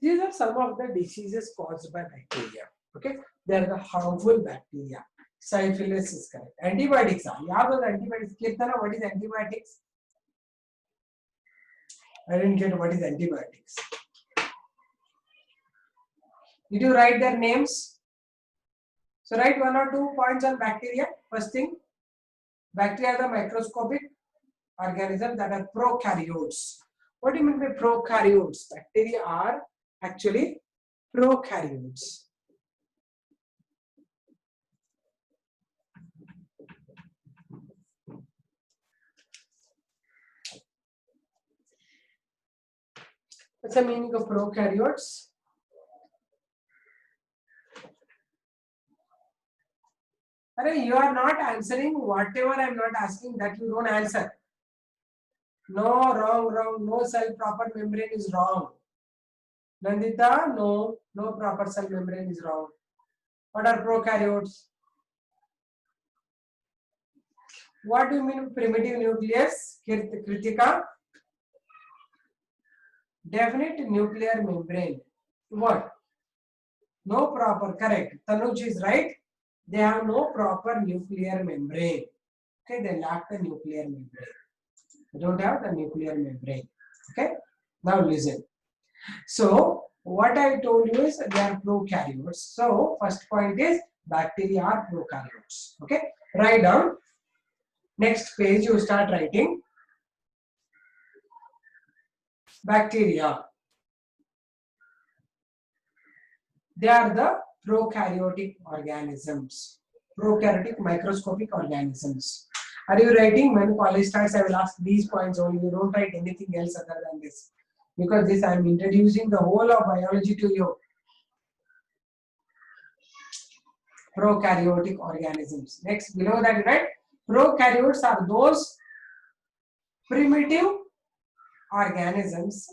These are some of the diseases caused by bacteria. Okay. They are the harmful bacteria. Syphilis is correct. Antibiotics are. Yeah, antibiotics. Kirtana, what is antibiotics? I didn't get what is antibiotics. Did you write their names? So write 1 or 2 points on bacteria. First thing, bacteria are the microscopic organisms that are prokaryotes. What do you mean by prokaryotes? Bacteria are actually prokaryotes. What's the meaning of prokaryotes? You are not answering whatever I am not asking, that you don't answer. No, wrong. No cell proper membrane is wrong. Nandita, no proper cell membrane is wrong. What are prokaryotes? What do you mean primitive nucleus? Kritika? Definite nuclear membrane. What? No proper, correct. Tanuj is right. They have no proper nuclear membrane. Okay, they lack the nuclear membrane. They don't have the nuclear membrane. Okay, now listen. So, what I told you is they are prokaryotes. So, first point is bacteria are prokaryotes. Okay, write down. Next page, you start writing. Bacteria. They are the prokaryotic organisms. Prokaryotic microscopic organisms. Are you writing? When college starts, I will ask these points only. You don't write anything else other than this. Because this I am introducing the whole of biology to you. Prokaryotic organisms. Next, below that, right? Prokaryotes are those primitive organisms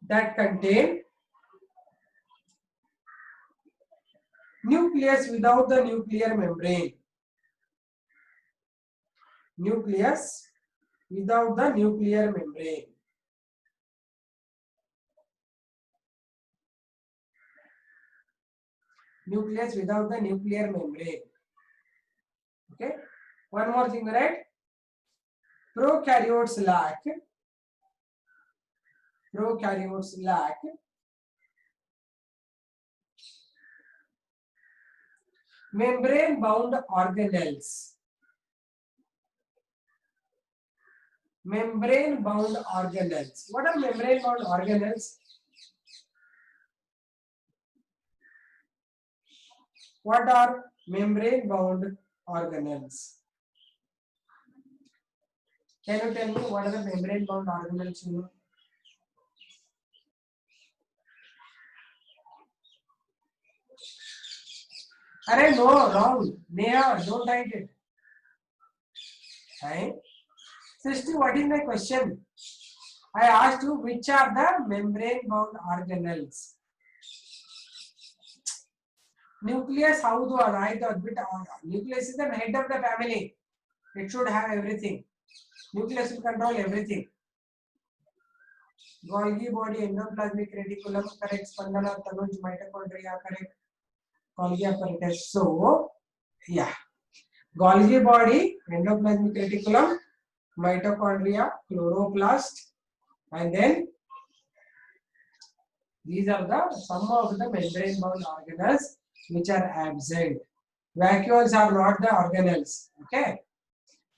that contain nucleus without the nuclear membrane. Nucleus without the nuclear membrane. Nucleus without the nuclear membrane. Okay. One more thing, right? Prokaryotes lack membrane bound organelles. Membrane bound organelles. What are membrane bound organelles? What are membrane bound organelles? Can you tell me what are the membrane bound organelles? You know? Arey, no, wrong. Neha, don't write it. Right? Sister, what is my question? I asked you which are the membrane bound organelles. Nucleus, how do I thought bit nucleus is the head of the family. It should have everything. Nucleus will control everything. Golgi body, endoplasmic reticulum, correct. Spandana, Tanuj, mitochondria, correct. Golgi apparatus. So, yeah. Golgi body, endoplasmic reticulum, mitochondria, chloroplast, and then these are the some of the membrane bound organelles which are absent. Vacuoles are not the organelles. Okay,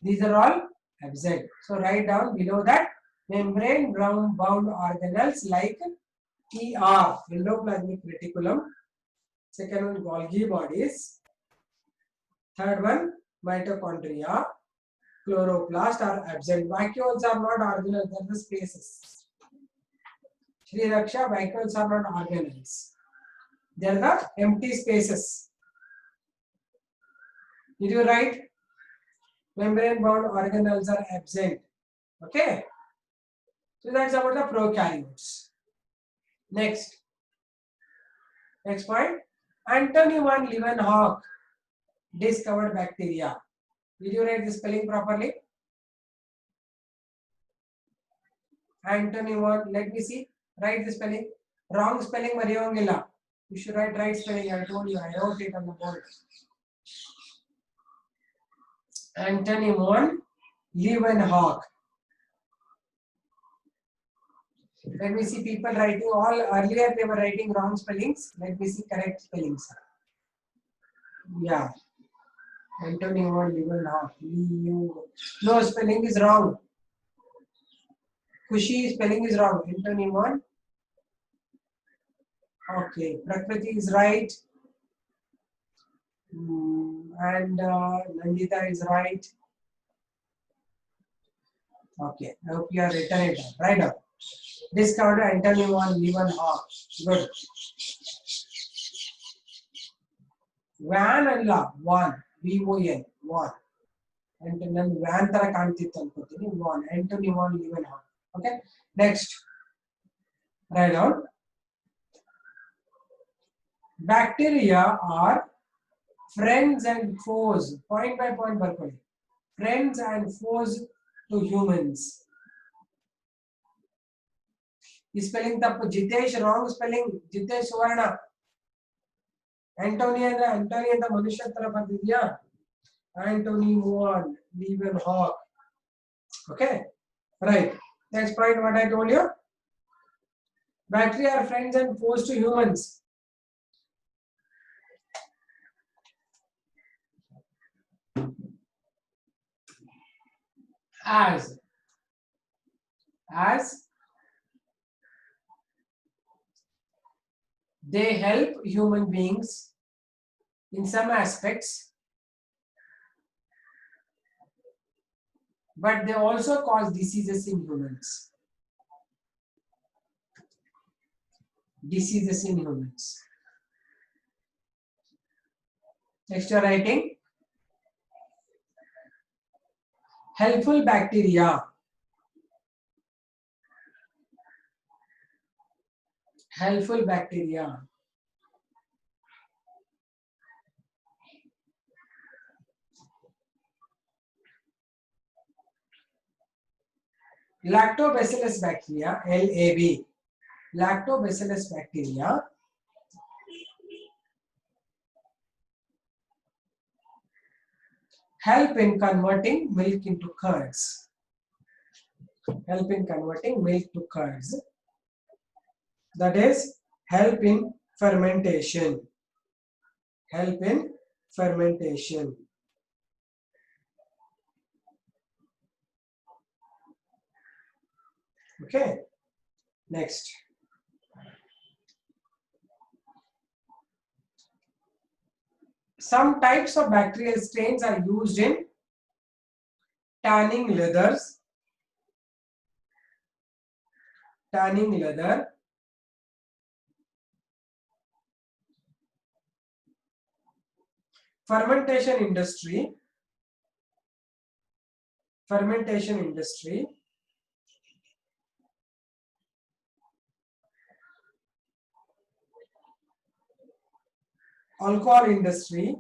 these are all absent. So write down below that membrane bound organelles like ER, endoplasmic reticulum. Second one, Golgi bodies. Third one, mitochondria. Chloroplast are absent. Vacuoles are not organelles, they are the spaces. Shri Raksha, vacuoles are not organelles. They are the empty spaces. Did you write? Membrane bound organelles are absent. Okay. So that's about the prokaryotes. Next point. Anthony van Leeuwenhoek discovered bacteria. Did you write the spelling properly? Anthony van, let me see. Write the spelling. Wrong spelling mariyongilla. You should write right spelling. I told you. I wrote it on the board. Anthony van Leeuwenhoek. Let me see people writing all earlier they were writing wrong spellings. Let me see correct spellings. Yeah. Anthony van Leeuwenhoek. No, spelling is wrong. Kushi spelling is wrong. Anthony van. Okay. Prakriti is right. And Nandita is right. Okay. I hope you are written it down. Right up. Discovered Anthony van Leeuwenhoek. Good. Van alla van. VON. Van. And then van tara kaantitte ankotini. Van. Anthony van Leeuwenhoek. Okay. Next. Write down. Bacteria are friends and foes. Point by point barkoli. Friends and foes to humans. Spelling tappu. Jitesh wrong spelling. Jitesh Suvarna. Anthony and the Manushya ತರ ಬಂದಿದ್ಯಾ? Anthony van Leeuwenhoek. Okay, right. Next point, what I told you. Bacteria are friends and foes to humans. As they help human beings in some aspects, but they also cause diseases in humans. Diseases in humans. Next, you are writing helpful bacteria. Helpful bacteria. Lactobacillus bacteria, LAB. Lactobacillus bacteria help in converting milk into curds. Help in converting milk to curds. That is, help in fermentation. Help in fermentation. Okay. Next. Some types of bacterial stains are used in tanning leathers. Tanning leather. Fermentation industry. Fermentation industry. Alcohol industry.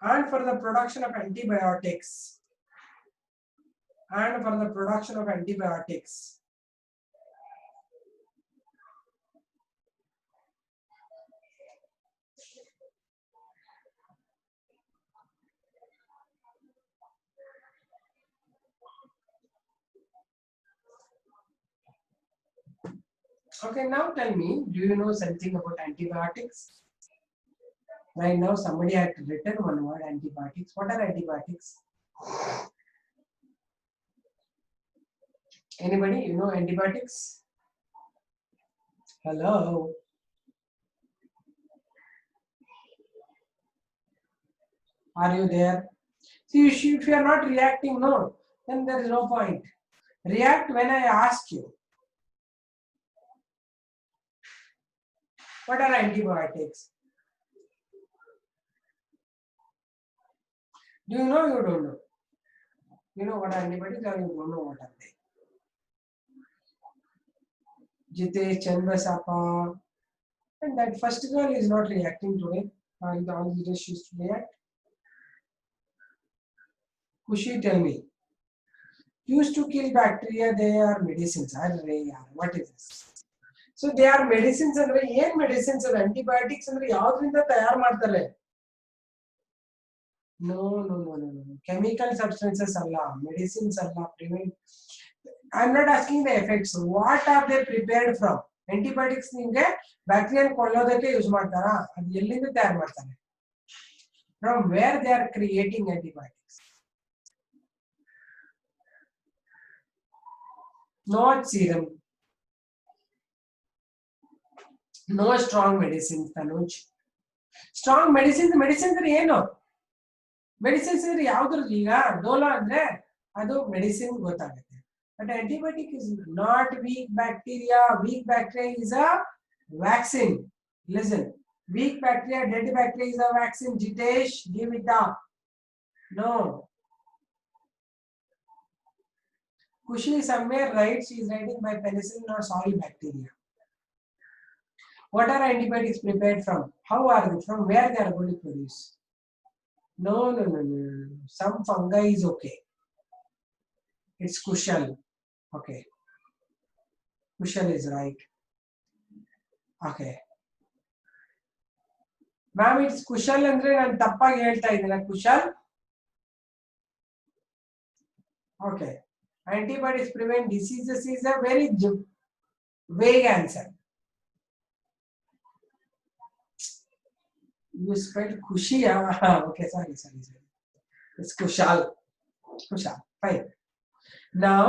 And for the production of antibiotics. And for the production of antibiotics. Okay, now tell me, do you know something about antibiotics? Right now, somebody had written one word, antibiotics. What are antibiotics? Anybody? You know antibiotics? Hello? Are you there? See, if you are not reacting, no, then there is no point. React when I ask you. What are antibiotics? Do you know or you don't know? You know what are antibiotics or you don't know what are they? Jitesh, Chandrasapa, and that first girl is not reacting today. All the rest she used to react. Kushi, tell me. Used to kill bacteria, they are medicines. What is this? So they are medicines and medicines and antibiotics and yaudrinda tayar ಮಾಡ್ತಾರೆ. No. Chemical substances alla, medicines alla, prevent. I'm not asking the effects. What are they prepared from? Antibiotics ನಿಮಗೆ bacteria ಕೊಲ್ಲೋದಕ್ಕೆ use ಮಾಡ್ತಾರಾ? ಅದು ಎಲ್ಲಿಂದ ತಯಾರು ಮಾಡ್ತಾರೆ? From where they are creating antibiotics? Not serum. No strong medicines, Tanuj. Strong medicines ಅಂದ್ರೆ ಏನು? Medicines ಅಂದ್ರೆ ಯಾವ್ದ್ರದ್ದು ಈಗ ಡೋಲೋ ಅಂದ್ರೆ ಅದು ಮೆಡಿಸಿನ್ ಗೊತ್ತಾಗುತ್ತೆ. But antibiotic is not weak bacteria. Weak bacteria is a vaccine. Listen, weak bacteria, dead bacteria is a vaccine. Jitesh, give it up. No. Kushi somewhere writes, she is writing by penicillin or soil bacteria. What are antibiotics prepared from? How are they? From where they are going to produce? No. Some fungi is okay. It's Kushal. Okay. Kushal is right. Okay. Ma'am, it's Kushal andre ನಾನು ತಪ್ಪಾಗಿ ಹೇಳ್ತಾ ಇದ್ದೀನ Kushal? Okay. Antibiotics prevent diseases is a very vague answer. You spelled Kushi. Okay, sorry. It's Kushal. Fine. Now,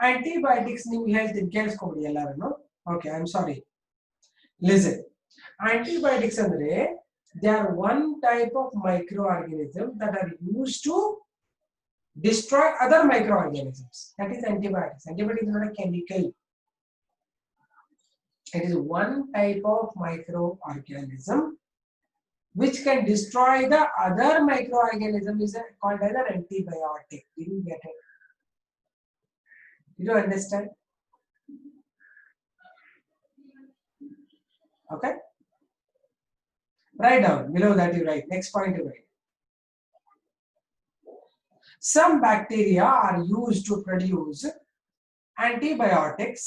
antibiotics ನಿಮ್ಗೆ ಹೇಳ್ತೀನಿ ಕೇಳಿಸ್ಕೊಬಿಡಿ ಎಲ್ಲರೂ. Okay, I'm sorry. Listen. Antibiotics andre they are one type of microorganism that are used to destroy other microorganisms. That is antibiotics. Antibiotics is not a chemical. It is one type of microorganism which can destroy the other microorganism is called as an antibiotic. Did you get it? Did you understand? Okay. Write down below that you write. Next point you write. Some bacteria are used to produce antibiotics.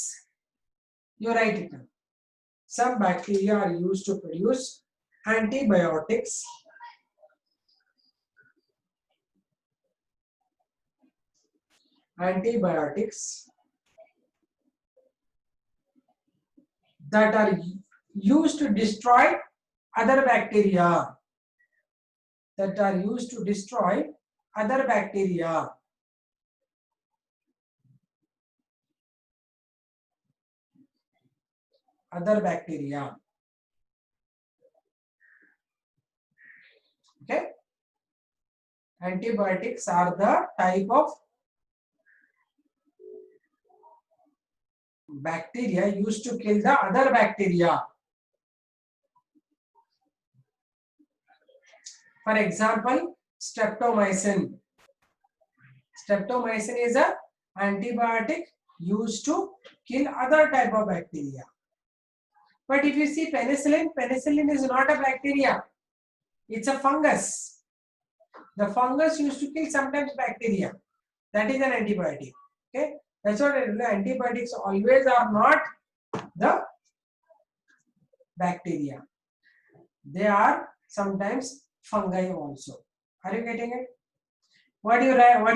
You write it down. Some bacteria are used to produce antibiotics. Antibiotics that are used to destroy other bacteria. That are used to destroy other bacteria. Other bacteria. Okay. Antibiotics are the type of bacteria used to kill the other bacteria. For example, streptomycin. Streptomycin is a antibiotic used to kill other type of bacteria. But if you see penicillin is not a bacteria. It's a fungus. The fungus used to kill sometimes bacteria. That is an antibiotic. Okay, that's what the antibiotics always are not the bacteria. They are sometimes fungi also. Are you getting it? What do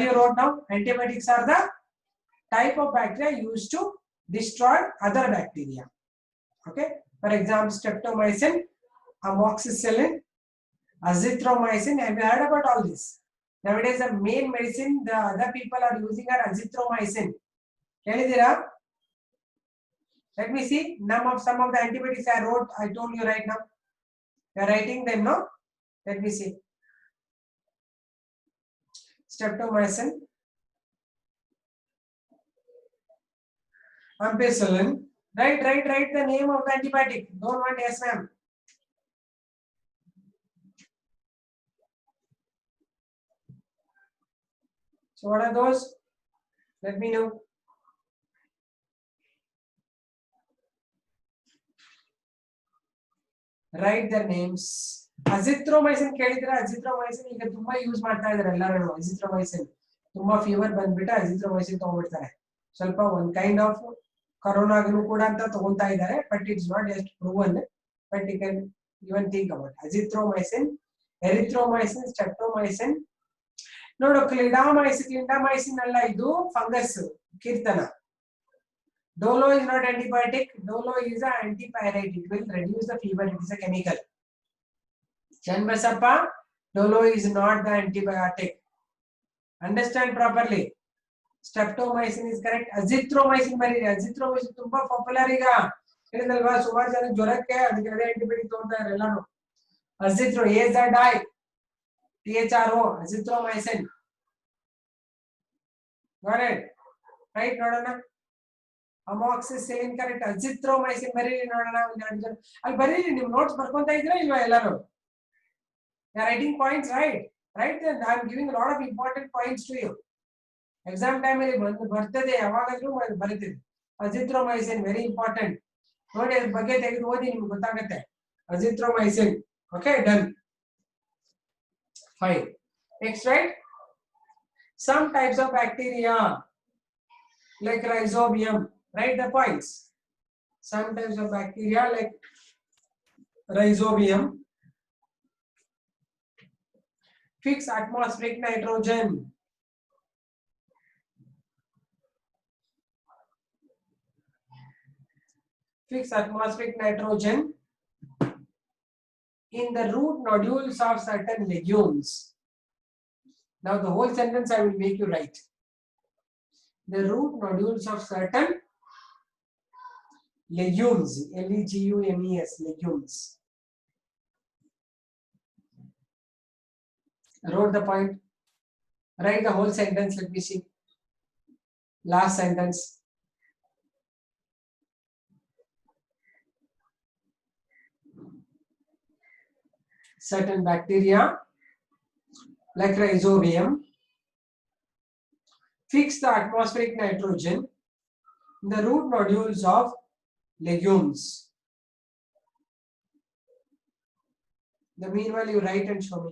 you wrote down? Antibiotics are the type of bacteria used to destroy other bacteria. Okay. For example, streptomycin, amoxicillin, azithromycin. Have you heard about all this? Nowadays, the main medicine the other people are using are azithromycin. ಹೇಳಿದಿರಾ? Let me see some of the antibiotics I wrote. I told you right now. You are writing them, no? Let me see. Streptomycin, ampicillin. Write the name of the antibiotic. Don't want yes, ma'am. So what are those? Let me know. Write their names. Azithromycin ಕೇಳಿದ್ರೆ azithromycin ಈಗ ತುಂಬಾ use ಮಾಡ್ತಾ ಇದ್ದಾರೆ ಎಲ್ಲರೂ. azithromycin ತುಂಬಾ fever ಬಂದ್ಬಿಟ್ಟು azithromycin ತಗೊಂಡ್ಬಿಡ್ತಾರೆ. ಸ್ವಲ್ಪ ಒಂದು ಕೈಂಡ್ ಆಫ್ ಕರೋನಾಗೂ ಕೂಡ ಅಂತ ತಗೊಂತಾ ಇದ್ದಾರೆ, but it's not just proven, but you can even think about azithromycin, erythromycin, streptomycin. ನೋಡು ಕ್ಲಿಂಡಾಮೈಸಿನ್ ಅಲ್ಲ, ಇದು fungus Keerthana. Dolo is not antibiotic. Dolo is an antipyrite. It will reduce the fever. It is a chemical. Chanbasappa, Dolo is not the antibiotic. Understand properly. Streptomycin is correct. Azithromycin marine. Azithromycin ತುಂಬಾ popular ಈಗ. ಹೇಳಿದಲ್ವಾ, ಸುಮಾರು ಜನ ಜ್ವರಕ್ಕೆ ಅದಕ್ಕೆ ಅದೇ antibiotic ತಗೊಂತಾರೆ ಎಲ್ಲಾನು. Azithro, AZI, THRO, azithromycin. Got it? Right, ನೋಡೋಣ. Amoxicillin correct. Azithromycin ಬರೀರಿ ನೋಡೋಣ. ಅಲ್ಲಿ ಬರೀರಿ, ನೀವು ನೋಟ್ಸ್ ಬರ್ಕೊಂತ ಇದ್ದೀರಾ ಇಲ್ವಾ ಎಲ್ಲರೂ? You are writing points, right? Right, then I am giving a lot of important points to you. Exam time ಅಲ್ಲಿ ಬರ್ತದೆ, ಯಾವಾಗಾದ್ರೂ ಬರೀತೀರಿ. Azithromycin very important. ನೋಡಿ ಅದ್ರ ಬಗ್ಗೆ ತೆಗೆದು ಓದಿ, ನಿಮ್ಗೆ ಗೊತ್ತಾಗುತ್ತೆ. Azithromycin. Okay, done. Fine. Next, right? Some types of bacteria like Rhizobium. Write the points. Some types of bacteria like Rhizobium fix atmospheric nitrogen. Fix atmospheric nitrogen in the root nodules of certain legumes. Now the whole sentence I will make you write. The root nodules of certain legumes, legumes, legumes. Wrote the point. Write the whole sentence. Let me see. Last sentence. Certain bacteria like Rhizobium fix the atmospheric nitrogen in the root nodules of legumes. The meanwhile you write and show me.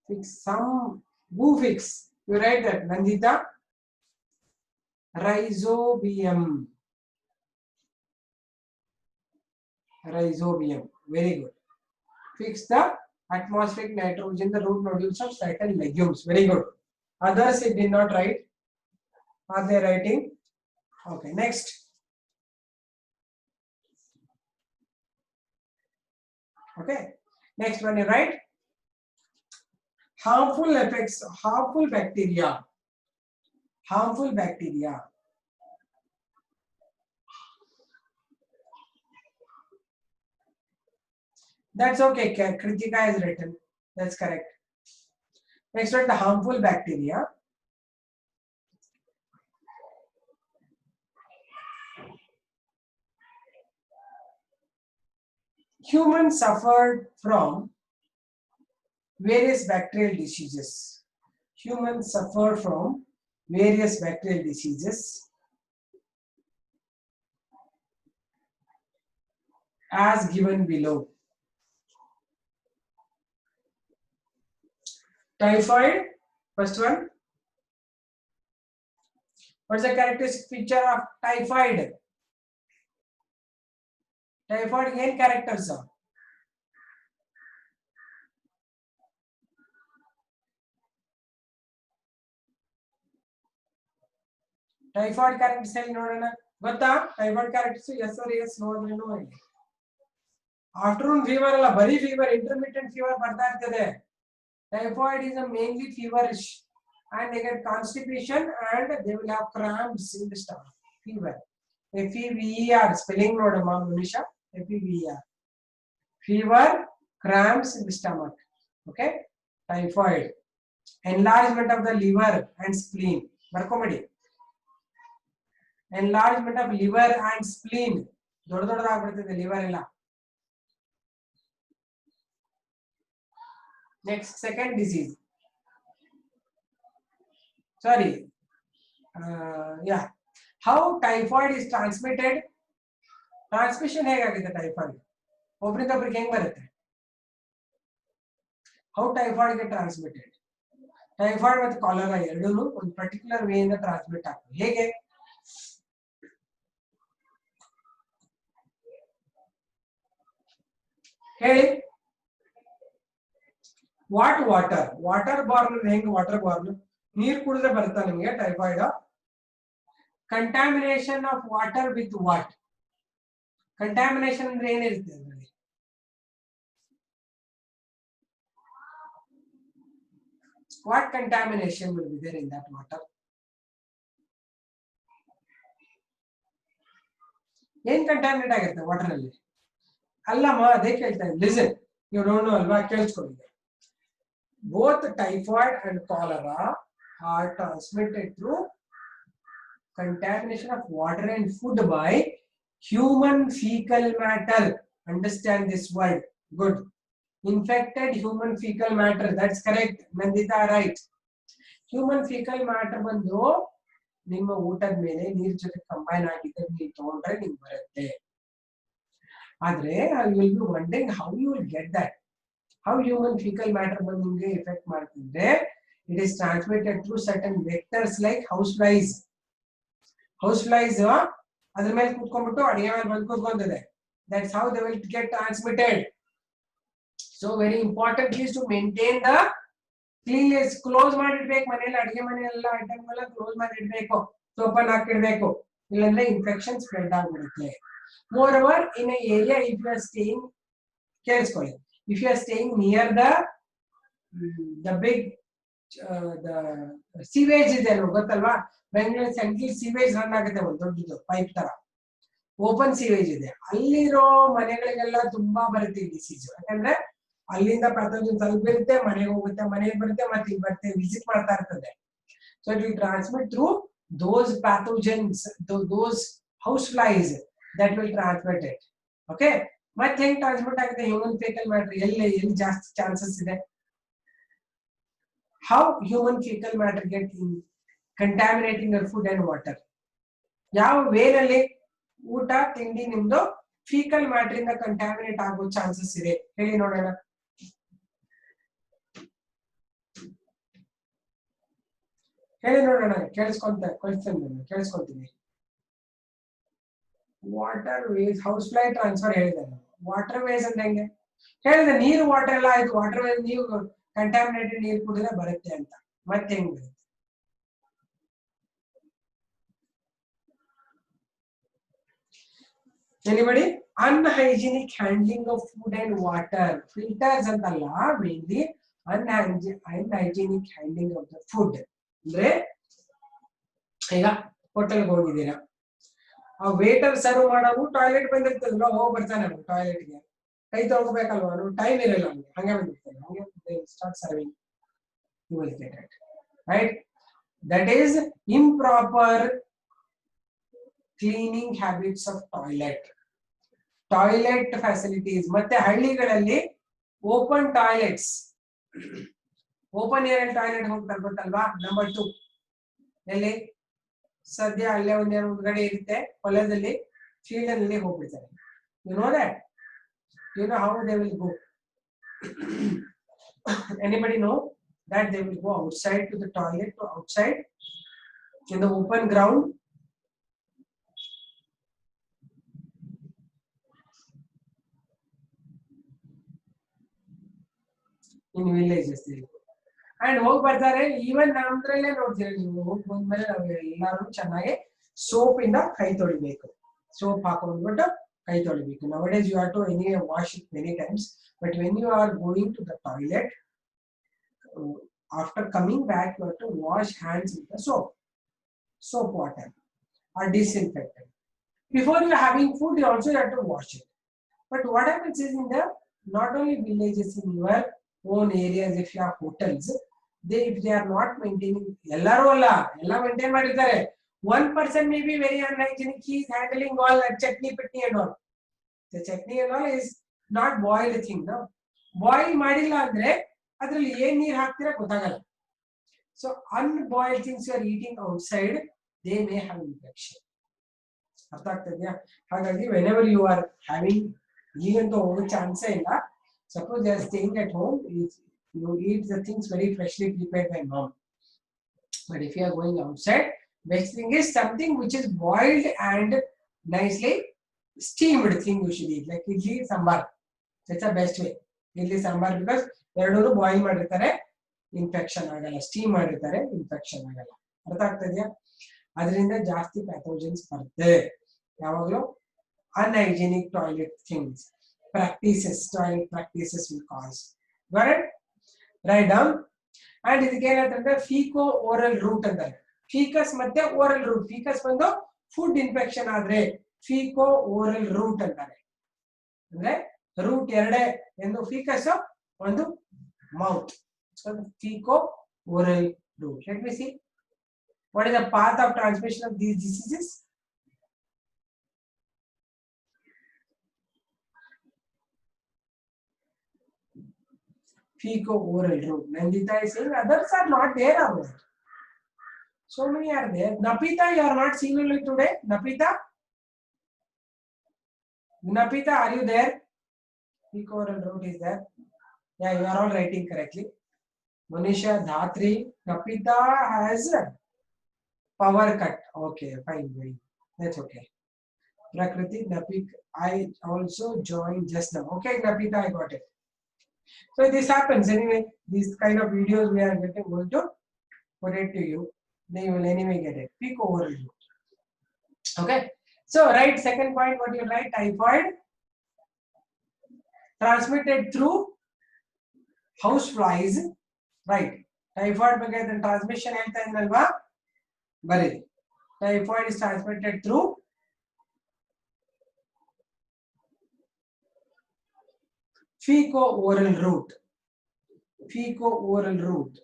Fix some, who fix? You write that, Nandita. Rhizobium. Rhizobium. Very good. Fix the atmospheric nitrogen, the root nodules of certain legumes. Very good. Others it did not write. Are they writing? Okay, next. Okay, next one you write. Harmful effects, harmful bacteria. Harmful bacteria. That's okay. Kritika has written. That's correct. Next one, the harmful bacteria. Humans suffered from various bacterial diseases. Humans suffer from various bacterial diseases as given below. Typhoid, first one. What's the characteristic feature of typhoid? Typhoid again characters are. Typhoid characters ಹೇಳಿ ನೋಡೋಣ. ಗೊತ್ತಾ typhoid characters? Yes or yes, no ಅಂದ್ರೆ no. Afternoon fever ಅಲ್ಲ, ಬರೀ fever, intermittent fever ಬರ್ತಾ ಇರ್ತದೆ. Typhoid is a mainly feverish and they get constipation and they will have cramps in the stomach. Fever. F-E-V-E-R spelling nodamma Manisha. F-E-V-E-R. Fever, cramps in the stomach. Okay. Typhoid. Enlargement of the liver and spleen. Barkomadi. Enlargement of liver and spleen. ದೊಡ್ಡದಾಗ್ಬಿಡ್ತದೆ liver ಎಲ್ಲ. Next, second disease. Sorry. Yeah. How typhoid is transmitted? Transmission ಹೇಗಾಗುತ್ತೆ typhoid? ಒಬ್ಬರಿಂದ ಒಬ್ಬರಿಗೆ ಹೆಂಗ್ ಬರುತ್ತೆ? How typhoid get transmitted? Typhoid ಮತ್ತು cholera ಎರಡೂನು ಒಂದು particular way ಇಂದ transmit ಆಗ್ತದೆ. ಹೇಗೆ? ಹೇಳಿ. ವಾಟರ್ ಬಾರ್ನ್ ಹೆಂಗ್ ವಾಟರ್ ಬಾರ್ನ್ ನೀರು ಕುಡಿದ್ರೆ ಬರುತ್ತಾ ನಿಮಗೆ typhoid? Contamination of water with what? Contamination ಅಂದ್ರೆ ಏನಿರುತ್ತೆ ಅದರಲ್ಲಿ? What contamination will be there in that water? ಏನ್ ಕಂಟಾಮಿನೇಟ್ ಆಗಿರುತ್ತೆ ವಾಟರ್ ಅಲ್ಲಿ? ಅಲ್ಲಮ್ಮ ಅದೇ ಕೇಳ್ತಾ ಇದ್ದೀನಿ. ಲಿಸನ್, ಯು ಡೋಂಟ್ ನೋ ಅಲ್ವಾ? ಕೇಳಿಸ್ಕೊಳ್ಳಿ. Both typhoid and cholera are transmitted through contamination of water and food by human fecal matter. Understand this word. Good. Infected human fecal matter. That's correct. Nandita, right. Human fecal matter ಬಂದು ನಿಮ್ಮ ಊಟದ ಮೇಲೆ ನೀರ್ ಜೊತೆ combine ಆಗಿದ್ರೆ ನೀವು ತಗೊಂಡ್ರೆ ನಿಮ್ಗೆ ಬರುತ್ತೆ. ಆದ್ರೆ you will be wondering how you will get that. How human fecal matter ಬಂದು effect ಮಾಡ್ತಿದ್ರೆ it is transmitted through certain vectors like houseflies. Houseflies ಅದ್ರ ಮೇಲೆ ಕೂತ್ಕೊಂಡ್ಬಿಟ್ಟು ಅಡಿಗೆ ಮೇಲೆ ಬಂದು ಕೂತ್ಕೊಂಡಿದೆ. That's how they will get transmitted. So very important is to maintain the cleanliness. Close ಮಾಡಿಡ್ಬೇಕು ಮನೆಯಲ್ಲಿ, ಅಡಿಗೆ ಮನೆಯಲ್ಲ ಐಟಮ್ ಎಲ್ಲ ಕ್ಲೋಸ್ ಮಾಡಿಡ್ಬೇಕು, ಓಪನ್ ಹಾಕಿಡ್ಬೇಕು, ಇಲ್ಲಾಂದ್ರೆ ಇನ್ಫೆಕ್ಷನ್ ಸ್ಪ್ರೆಡ್ ಆಗ್ಬಿಡುತ್ತೆ. Moreover, in an area if you are staying, ಕೇಳಿಸ್ಕೊಳ್ಳಿ, if you are staying near the big the sewage ಇದೆ ಅಲ್ವಾ, ಗೊತ್ತಲ್ವಾ? ಬೆಂಗಳೂರು ಸೆಂಟ್ರಲ್ ಸೀವೇಜ್ ರನ್ ಆಗುತ್ತೆ, ಒಂದು ದೊಡ್ಡದು ಪೈಪ್ ತರ ಓಪನ್ ಸೀವೇಜ್ ಇದೆ. ಅಲ್ಲಿರೋ ಮನೆಗಳಿಗೆಲ್ಲ ತುಂಬಾ ಬರುತ್ತೆ ಈ ಡಿಸೀಸ್. ಯಾಕಂದ್ರೆ ಅಲ್ಲಿಂದ ಪ್ಯಾಥೋಜನ್ ಸ್ವಲ್ಪ ಇರುತ್ತೆ, ಮನೆಗೆ ಹೋಗುತ್ತೆ, ಮನೆಗೆ ಬರುತ್ತೆ, ಮತ್ತೆ ಇಲ್ಲಿ ಬರುತ್ತೆ, ವಿಸಿಟ್ ಮಾಡ್ತಾ ಇರ್ತದೆ. So it will transmit through those pathogens, those house flies that will transmit it. Okay. ಮತ್ತೆ ಹೆಂಗ್ ಟ್ರಾನ್ಸ್ಮಿಟ್ ಆಗುತ್ತೆ ಹ್ಯೂಮನ್ ಫೀಕಲ್ ಮ್ಯಾಟರ್? ಎಲ್ಲಿ ಜಾಸ್ತಿ ಚಾನ್ಸಸ್ ಇದೆ? How human faecal matter get in contaminating your food and water? ಯಾವ ವೇನಲ್ಲಿ ಊಟ ತಿಂಡಿ ನಿಮ್ದು ಫೀಕಲ್ ಮ್ಯಾಟರ್ ಇಂದ ಕಂಟಾಮಿನೇಟ್ ಆಗೋ ಚಾನ್ಸಸ್ ಇದೆ? ಹೇಳಿ ನೋಡೋಣ. ಹೇಳಿ ನೋಡೋಣ. ಕೇಳಿಸ್ಕೊಂತೀನಿ. Waterways, house fly transfer ಹೇಳಿದೆ. ವಾಟರ್ ವೇಸ್ ಅಂದ್ರೆ ಹೆಂಗೆ ಹೇಳಿದೆ? ನೀರು ವಾಟರ್ ಎಲ್ಲ ಆಯ್ತು, ವಾಟರ್ ವೇಸ್ ನೀವು ಕಂಟಾಮಿನೇಟೆಡ್ ನೀರು ಕುಡಿದ್ರೆ ಬರುತ್ತೆ ಅಂತ. ಮತ್ತೆ ಹೆಂಗ್ ಬರುತ್ತೆ? Anybody? Unhygienic handling of food and water. Filters ಅಂತಲ್ಲ, mainly unhygienic handling of the food. ಅಂದ್ರೆ ಈಗ ಹೋಟೆಲ್ಗೆ ಹೋಗಿದ್ದೀರಾ, ಆ ವೇಟರ್ ಸರ್ವ್ ಮಾಡೋನು ಟಾಯ್ಲೆಟ್ ಬಂದಿರ್ತದಲ್ಲ, ಹೋಗಿ ಬರ್ತಾನೆ ಟಾಯ್ಲೆಟ್ಗೆ, ಕೈ ತೊಳ್ಕೊಬೇಕಲ್ವಾ, ಟೈಮ್ ಇರಲ್ಲ ಅವ್ನಿಗೆ, ಹಂಗೆ ಬಂದಿರ್ತಾನೆ, ಹಂಗೆ start serving. You will get it right. That is improper cleaning habits of toilet facilities. ಮತ್ತೆ ಹಳ್ಳಿಗಳಲ್ಲಿ open toilets, open air toilet ಹೋಗ್ತಾರೆ ಗೊತ್ತಲ್ವಾ? ನಂಬರ್ 2 ಎಲ್ಲಿ ಸದ್ಯ ಅಲ್ಲೇ ಒಂದೇನು ಗಡಿ ಇರುತ್ತೆ, ಹೊಲದಲ್ಲಿ ಫೀಲ್ಡ್ ಅಲ್ಲಿ ಹೋಗ್ಬಿಡ್ತಾರೆ. You know that? You know how they will go? Anybody know that they will go outside to the toilet, to outside in the open ground? In villages they go and ಹೋಗಿ ಬರ್ತಾರೆ. Even ನಮ್ದ್ರಲ್ಲೇ ನೋಡ್ತೀರಾ ನೀವು, ಹೋಗಿ ಬಂದ್ಮೇಲೆ ನಾವು ಎಲ್ಲಾರು ಚೆನ್ನಾಗಿ soap ಇಂದ ಕೈ ತೊಳಿಬೇಕು. ಸೋಪ್ ಹಾಕೊಂಡ್ಬಿಟ್ಟು ಕೈ ತೊಳಿಬೇಕು. Nowadays you have to anyway wash it many times, but when you are going to the toilet, after coming back, you have to wash hands with the soap water or disinfectant. Before you are having food, you also have to wash it. But what happens is in the not only villages, in your own areas, if you have hotels, if they are not maintaining, maintain ಮಾಡಿರ್ತಾರೆ. One person may be very unhygienic, he is handling all that chutney and all. The chutney and all is not boiled thing, no. Boil ಮಾಡಿಲ್ಲ ಅಂದ್ರೆ ಅದರಲ್ಲಿ ಏನು ನೀರು ಹಾಕ್ತೀರಾ ಗೊತ್ತಾಗಲ್ಲ. So unboiled things you are eating outside, they may have infection. ಅರ್ಥ ಆಗ್ತಿದೆಯಾ? ಹಾಗಾಗಿ whenever you are having, ಈಗಂತೂ ಹೋಗೋ ಚಾನ್ಸೇ ಇಲ್ಲ. Suppose they are staying at home, you eat the things very freshly prepared by mom. But if you are going outside, best thing is something which is boiled and nicely steamed thing you should eat, like idli sambar. That's the best way. Idli sambar, because ಎರಡೂರು boil ಮಾಡಿರ್ತಾರೆ, infection ಆಗಲ್ಲ. Steam ಮಾಡಿರ್ತಾರೆ, infection ಆಗಲ್ಲ. ಅರ್ಥ ಆಗ್ತದೆಯಾ? ಅದರಿಂದ ಜಾಸ್ತಿ pathogens ಬರ್ತದೆ. ಯಾವಾಗಲೂ unhygienic toilet things, toilet practices will cause. Got it? Write down. And ಇದಕ್ಕೆ ಏನಂತಂದ್ರೆ ಫೀಕೋ ಓರಲ್ ರೂಟ್ ಅಂತಾರೆ. ಫೀಕಸ್ ಮತ್ತೆ ಓರಲ್ ರೂಟ್. ಫೀಕಸ್ ಬಂದು ಫುಡ್ ಇನ್ಫೆಕ್ಷನ್ ಆದ್ರೆ ಫೀಕೋ ಓರಲ್ ರೂಟ್ ಅಂತಾರೆ. ಅಂದ್ರೆ ರೂಟ್ ಎರಡೇ, ಎಂದು ಫೀಕಸ್ ಒಂದು mouth. So feco oral route. Let me see. What is the path of transmission of these diseases? Feco oral route. Nandita is saying others are not there or what? So many are there. Napita, you are not seeing only today. Napita? Napita, are you there? Feco oral route is there. Yeah, you are all writing correctly. Manisha, Dhatri, Napita has power cut. Okay, fine. That's okay. Prakriti, Napik, I also joined just now. Okay, Napita, I got it. So this happens anyway. These kind of videos we are going to put it to you. They will anyway get it. Peak oral route. Okay. So right, second point, what you write? Typhoid transmitted through house flies. Right. Typhoid ಬಗ್ಗೆ transmission ಹೇಳ್ತಾ ಇದ್ನಲ್ವಾ, ಬರೀರಿ. Typhoid is transmitted through feco-oral route. Feco-oral route.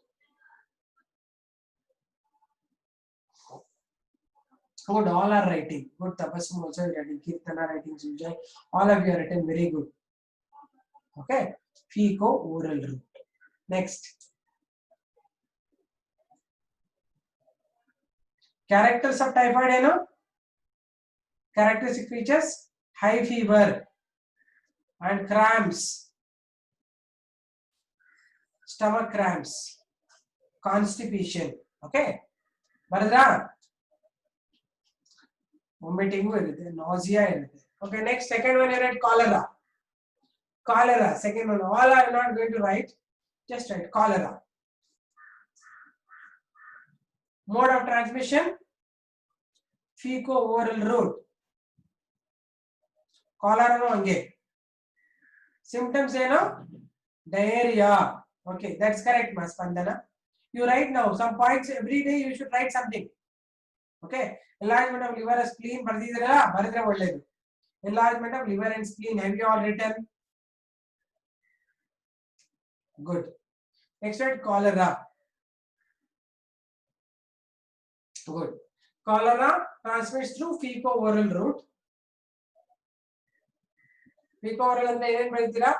Good, all are writing. Good, Tabassum also writing. Kirtana writing, Sujay. All of you are written very good. Okay. Feco-oral route. Next. Characters of typhoid, you know? Characteristic features: high fever and cramps, stomach cramps, constipation. Okay. Baradra? Vomiting, nausea. Okay, next, second one, you write cholera. Cholera, second one. All are not going to write. Just write cholera. Mode of transmission: feco-oral route. Cholera no ange. Symptoms ಏನು? Diarrhea. Okay, that's correct, Mas Spandana. You write now some points every day. You should write something. Okay. Enlargement of liver and spleen ಬರ್ದಿದ್ದೀರಾ? ಬರೆದ್ರೆ ಒಳ್ಳೆಯದು. Enlargement of liver and spleen. Have you all written? Good. Next word, cholera. Good. Cholera transmits through feco-oral route. Feco-oral ಅಂದ್ರೆ ಏನೇನು ಬೆಳಿತೀರಾ?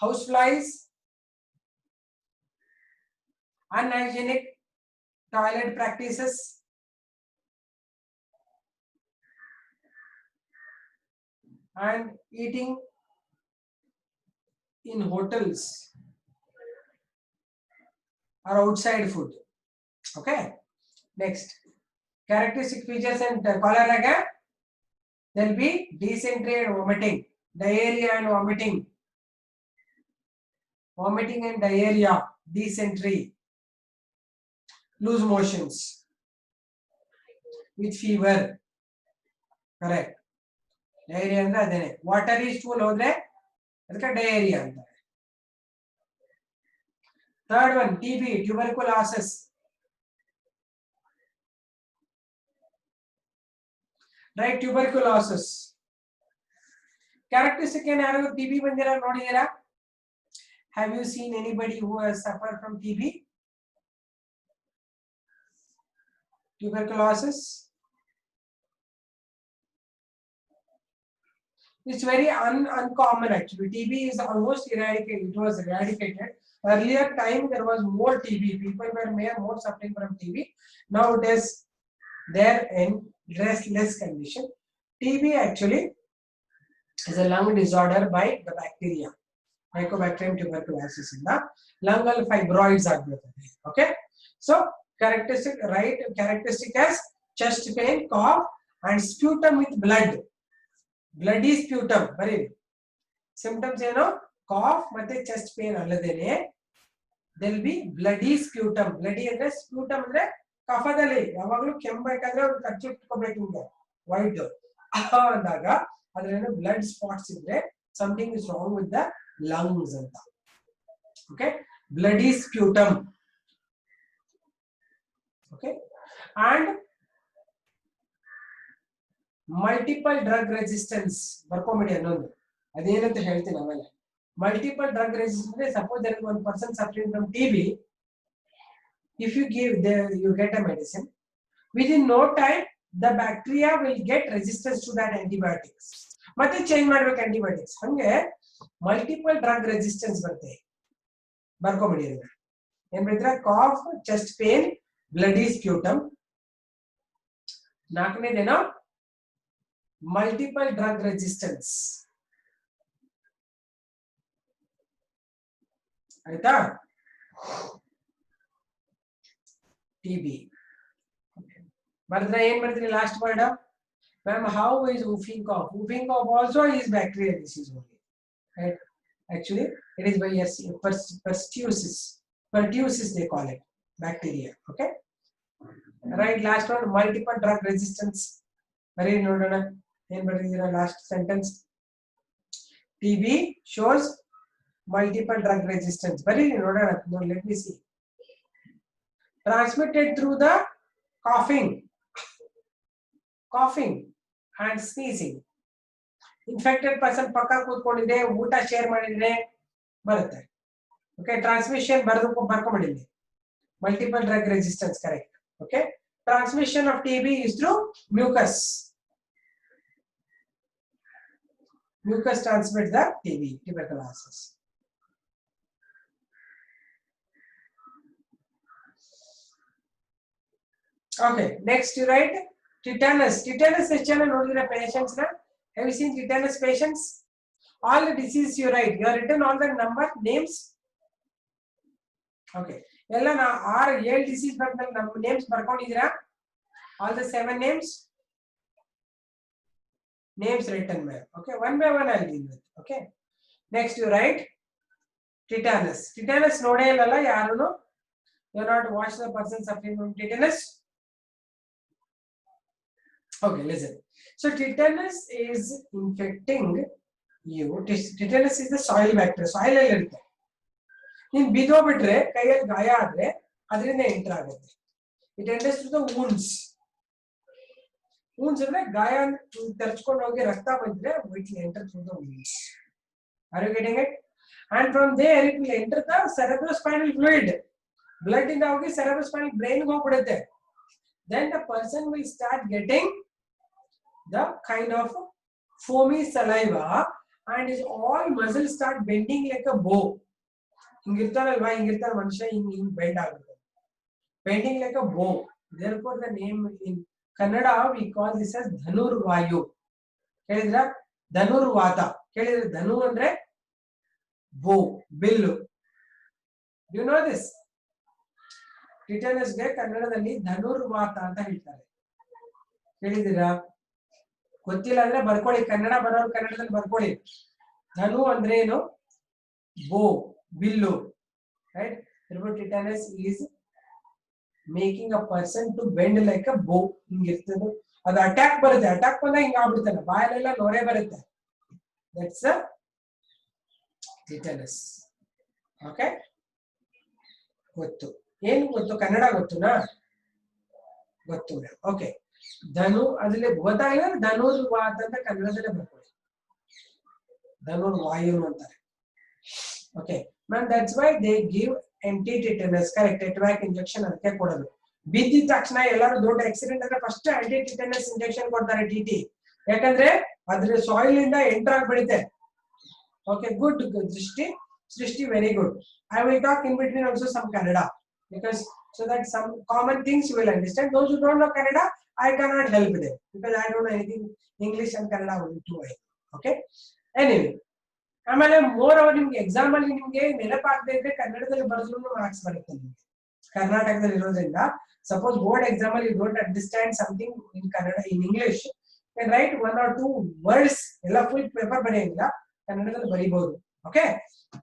House flies, unhygienic toilet practices, and eating in hotels or outside food. Okay. Next, characteristic features and cholera. There will be dysentery and vomiting, diarrhea and vomiting, vomiting and diarrhea, dysentery, loose motions with fever. Correct. Diarrhea ಅಂದ್ರೆ ಅದೇನೆ. Watery stool ಹೋದ್ರೆ ಅದಕ್ಕೆ diarrhea ಅಂತಾರೆ. Third one, TB, tuberculosis. Right, tuberculosis. Characteristic ಏನಾದ್ರು TB ಬಂದಿರಾ ನೋಡಿದ್ದೀರಾ? Have you seen anybody who has suffered from TB? Tuberculosis. It's very uncommon actually. TB is almost eradicated. It was eradicated. Earlier time there was more TB. People were more suffering from TB. Now it is there in less condition. TB actually is a lung disorder by the bacteria. Mycobacterium tuberculosis in the lungal fibroids are there. Okay. So characteristic as chest pain, cough, and sputum with blood. Bloody sputum. Very symptoms cough ಮತ್ತೆ chest pain ಅಲ್ಲದೇನೆ there will be bloody sputum. Bloody ಅಂದ್ರೆ sputum ಅಂದ್ರೆ ಕಫದಲ್ಲಿ ಯಾವಾಗಲೂ ಕೆಮ್ಮಬೇಕಾದ್ರೆ ಒಂದು ಕಚ್ಚು ಇಟ್ಕೋಬೇಕು ಹಿಂಗೆ white ಅಂದಾಗ ಅದ್ರೇನು blood spots ಇದ್ರೆ something is wrong with the lungs anta. Okay, bloody sputum. Okay, and multiple drug resistance ಬರ್ಕೊಂಬಿಡಿ ಅನ್ನೋದು ಅದೇನಂತ ಹೇಳ್ತೀನಿ ಆಮೇಲೆ. Multiple drug resistance, suppose there is one person suffering from TB, if you give you get a medicine, within no time the bacteria will get resistance to that antibiotics. ಮತ್ತೆ change ಮಾಡಬೇಕು antibiotics. ಹಂಗೆ multiple drug resistance ಬರುತ್ತೆ. ಬರ್ಕೊಂಬಿಡಿ ಅದನ್ನ. ಏನ್ ಬರೀತೀರಾ? Cough, chest pain, bloody sputum. ನಾಲ್ಕನೇದೇನೋ multiple drug resistance. ಆಯ್ತಾ? TB. ಬರ್ದ್ರೆ ಏನ್ ಬರ್ತೀರಿ last word? Ma'am, how is whooping cough? Whooping cough also is bacterial disease only. Right? Actually, it is by pertussis. Pertussis they call it. Bacteria. Okay? Right, last one, multiple drug resistance. Very nodana. ಏನು ಬರೆದಿದ್ದೀರಾ last sentence? TB shows multiple drug resistance. Very nodana. No, let me see. Transmitted through the coughing and sneezing. Infected person ಪಕ್ಕ ಕೂತ್ಕೊಂಡಿದೆ, ಊಟ share ಮಾಡಿದ್ರೆ ಬರುತ್ತೆ. Okay, transmission ಬರ್ಕೊಂಬಿಡಿ. Multiple drug resistance, correct. Okay, transmission of TB is through mucus. Mucus transmits the TB, tuberculosis. Okay, next you write tetanus. Tetanus section nodidira patients na. Have you seen tetanus patients? All the disease you write. You have written all the number names. Okay. Ella na 6-7 disease barkal names barkondidira. All the 7 names. Names written there. Okay. One by one I'll deal with. Okay. Next you write tetanus. Tetanus node illa yaruno. You have not watched the person suffering from tetanus. Okay, listen. So tetanus is infecting you. Tetanus is the soil vector. Soil alli irutte. In bidobitre kayal gaya adre adrinda enter agutte. It enters through the wounds. Wounds andre gaya terchkondu hogi rakta bandre it will enter through the wounds. Are you getting it? And from there it will enter the cerebrospinal fluid. Blood inda hogi cerebrospinal brain go hogibidutte. Then the person will start getting the kind of foamy saliva and his all muscles start bending like a bow. Ingirtanalva ingirtan manusha in bend agutte. Bending like a bow. Therefore the name in Kannada we call this as Dhanurvayu. Kelidra Dhanurvata. Kelidra Dhanu andre bow, billu. Do you know this? Tetanus ge Kannadadalli Dhanurvata anta ಹೇಳ್ತಾರೆ. ಕೇಳಿದಿರಾ? ಗೊತ್ತಿಲ್ಲ ಅಂದ್ರೆ ಬರ್ಕೊಳ್ಳಿ. ಕನ್ನಡ ಬರೋರು ಕನ್ನಡದಲ್ಲಿ ಬರ್ಕೊಳ್ಳಿ. ಧನು ಅಂದ್ರೆ ಏನು? ಬೋ, bill. Right? Therefore tetanus is making a person to bend like a bow. ಹಿಂಗಿರ್ತದೆ. ಅದು ಅಟ್ಯಾಕ್ ಬರುತ್ತೆ. ಅಟ್ಯಾಕ್ ಬಂದಾಗ ಹಿಂಗ ಆಗ್ಬಿಡ್ತಾನೆ. ಬಾಯಲ್ಲೆಲ್ಲ ನೊರೆ ಬರುತ್ತೆ. That's a tetanus. Okay? ಗೊತ್ತು. ಏನು ಗೊತ್ತು? ಕನ್ನಡ ಗೊತ್ತುನಾ? ಗೊತ್ತು. ಓಕೆ. ಧನು ಅದ್ರಲ್ಲಿ ಗೊತ್ತಾಗಿಲ್ಲ ಧನುರ್ವಾತ ಅಂತ ಕನ್ನಡದಲ್ಲೇ ಬರ್ಕೊಳ್ಳಿ. ಧನುರ್ವಾಯು ಅಂತಾರೆ. Okay ma'am, that's why they give anti tetanus. Correct. ಟೆಟ್ರಾಕ್ ಇಂಜೆಕ್ಷನ್ ಅದಕ್ಕೆ ಕೊಡೋದು. ಬಿದ್ದಿದ ತಕ್ಷಣ ಎಲ್ಲರೂ ದೊಡ್ಡ ಆಕ್ಸಿಡೆಂಟ್ ಆದ್ರೆ ಫಸ್ಟ್ ಆಂಟಿ ಟೆಟನಸ್ ಇಂಜೆಕ್ಷನ್ ಕೊಡ್ತಾರೆ, ಟಿಟಿ. ಯಾಕಂದ್ರೆ ಅದ್ರ ಸಾಯಿಲ್ ಇಂದ ಎಂಟರ್ ಆಗಿ ಬೆಳಿತೆ. Okay, good Srushti, very good. I will talk in between also some Kannada because so that some common things you will understand. Those who don't know Kannada, I cannot help them because I don't know anything English and Kannada only two way. Okay. Anyway, ಆಮೇಲೆ more over ನಿಮ್ಗೆ exam ಅಲ್ಲಿ ನಿಮ್ಗೆ ನೆನಪಾಗದೆ ಇದ್ರೆ ಕನ್ನಡದಲ್ಲಿ ಬರೆದ್ರು marks ಬರುತ್ತೆ ನಿಮ್ಗೆ. ಕರ್ನಾಟಕದಲ್ಲಿ ಇರೋದ್ರಿಂದ ಸಪೋಸ್ ಬೋರ್ಡ್ ಎಕ್ಸಾಮ್ ಅಲ್ಲಿ you don't understand something in Kannada, in English, can write 1 or 2 words. ಎಲ್ಲ ಫುಲ್ ಪೇಪರ್ ಬರೆಯಂಗಿಲ್ಲ, ಕನ್ನಡದಲ್ಲಿ ಬರೀಬಹುದು. Okay,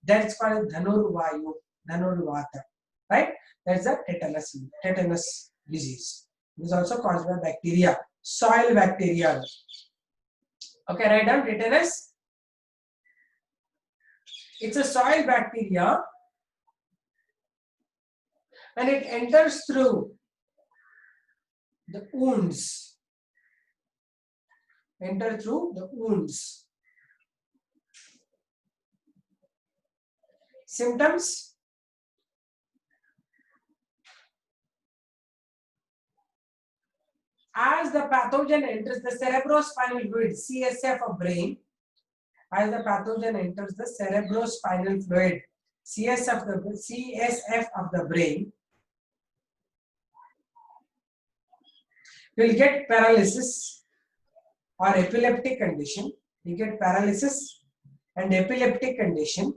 that's called dhanurvayu, dhanurvata, right? That's the tetanus disease. It is also caused by bacteria, soil bacteria. Okay, write down tetanus. It's a soil bacteria and it enters through the wounds. Enter through the wounds. Symptoms: as the pathogen enters the cerebrospinal fluid, CSF of brain, as the pathogen enters the cerebrospinal fluid, CSF of the brain, you will get paralysis or epileptic condition. You get paralysis and epileptic condition.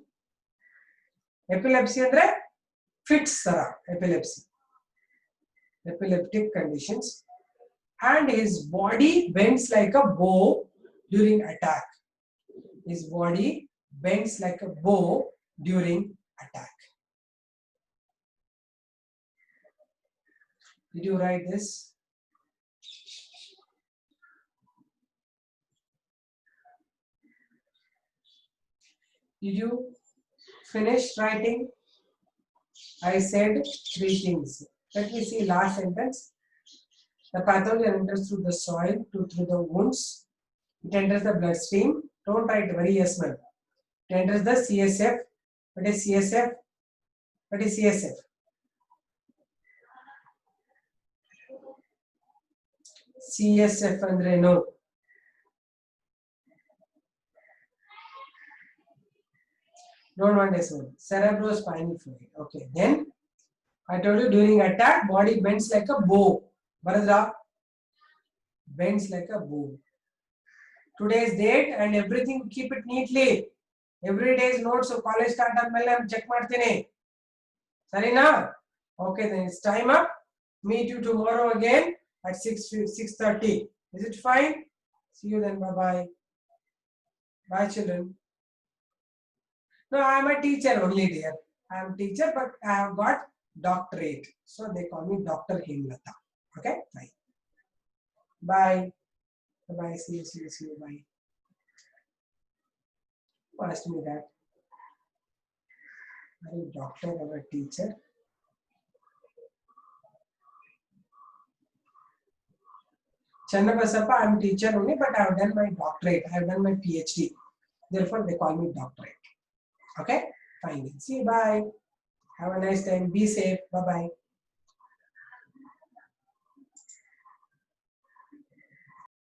Epilepsy andre fits tara, epileptic conditions, and his body bends like a bow during attack. His body bends like a bow during attack. Did you write this? Did you finish writing? I said 3 things. Let me see last sentence. The pathogen enters through the soil, through the wounds. It enters the bloodstream. Don't write very yes, man. It enters the CSF. What is CSF? What is CSF? CSF andre no. Don't want this one. Cerebrospinal fluid. Okay. Then I told you during attack, body bends like a bow. Baradra bends like a bow. Today's date and everything, keep it neatly. Every day's notes. So college start admele I check ಮಾಡ್ತೀನಿ. ಸರಿನಾ? Okay, then it's time up. Meet you tomorrow again at 6:30. Is it fine? See you then. Bye bye. Bye children. No, I am a teacher only, dear. I am a teacher, but I have got doctorate. So they call me Dr. Hemlata. Okay? Bye. Bye. Bye. See you. Bye. Who asked me that? Are you a doctor or a teacher? Channabasappa, I am teacher only, but I have done my doctorate. I have done my PhD. Therefore, they call me doctorate. Okay? Fine. See you. Bye. Have a nice time. Be safe. Bye-bye.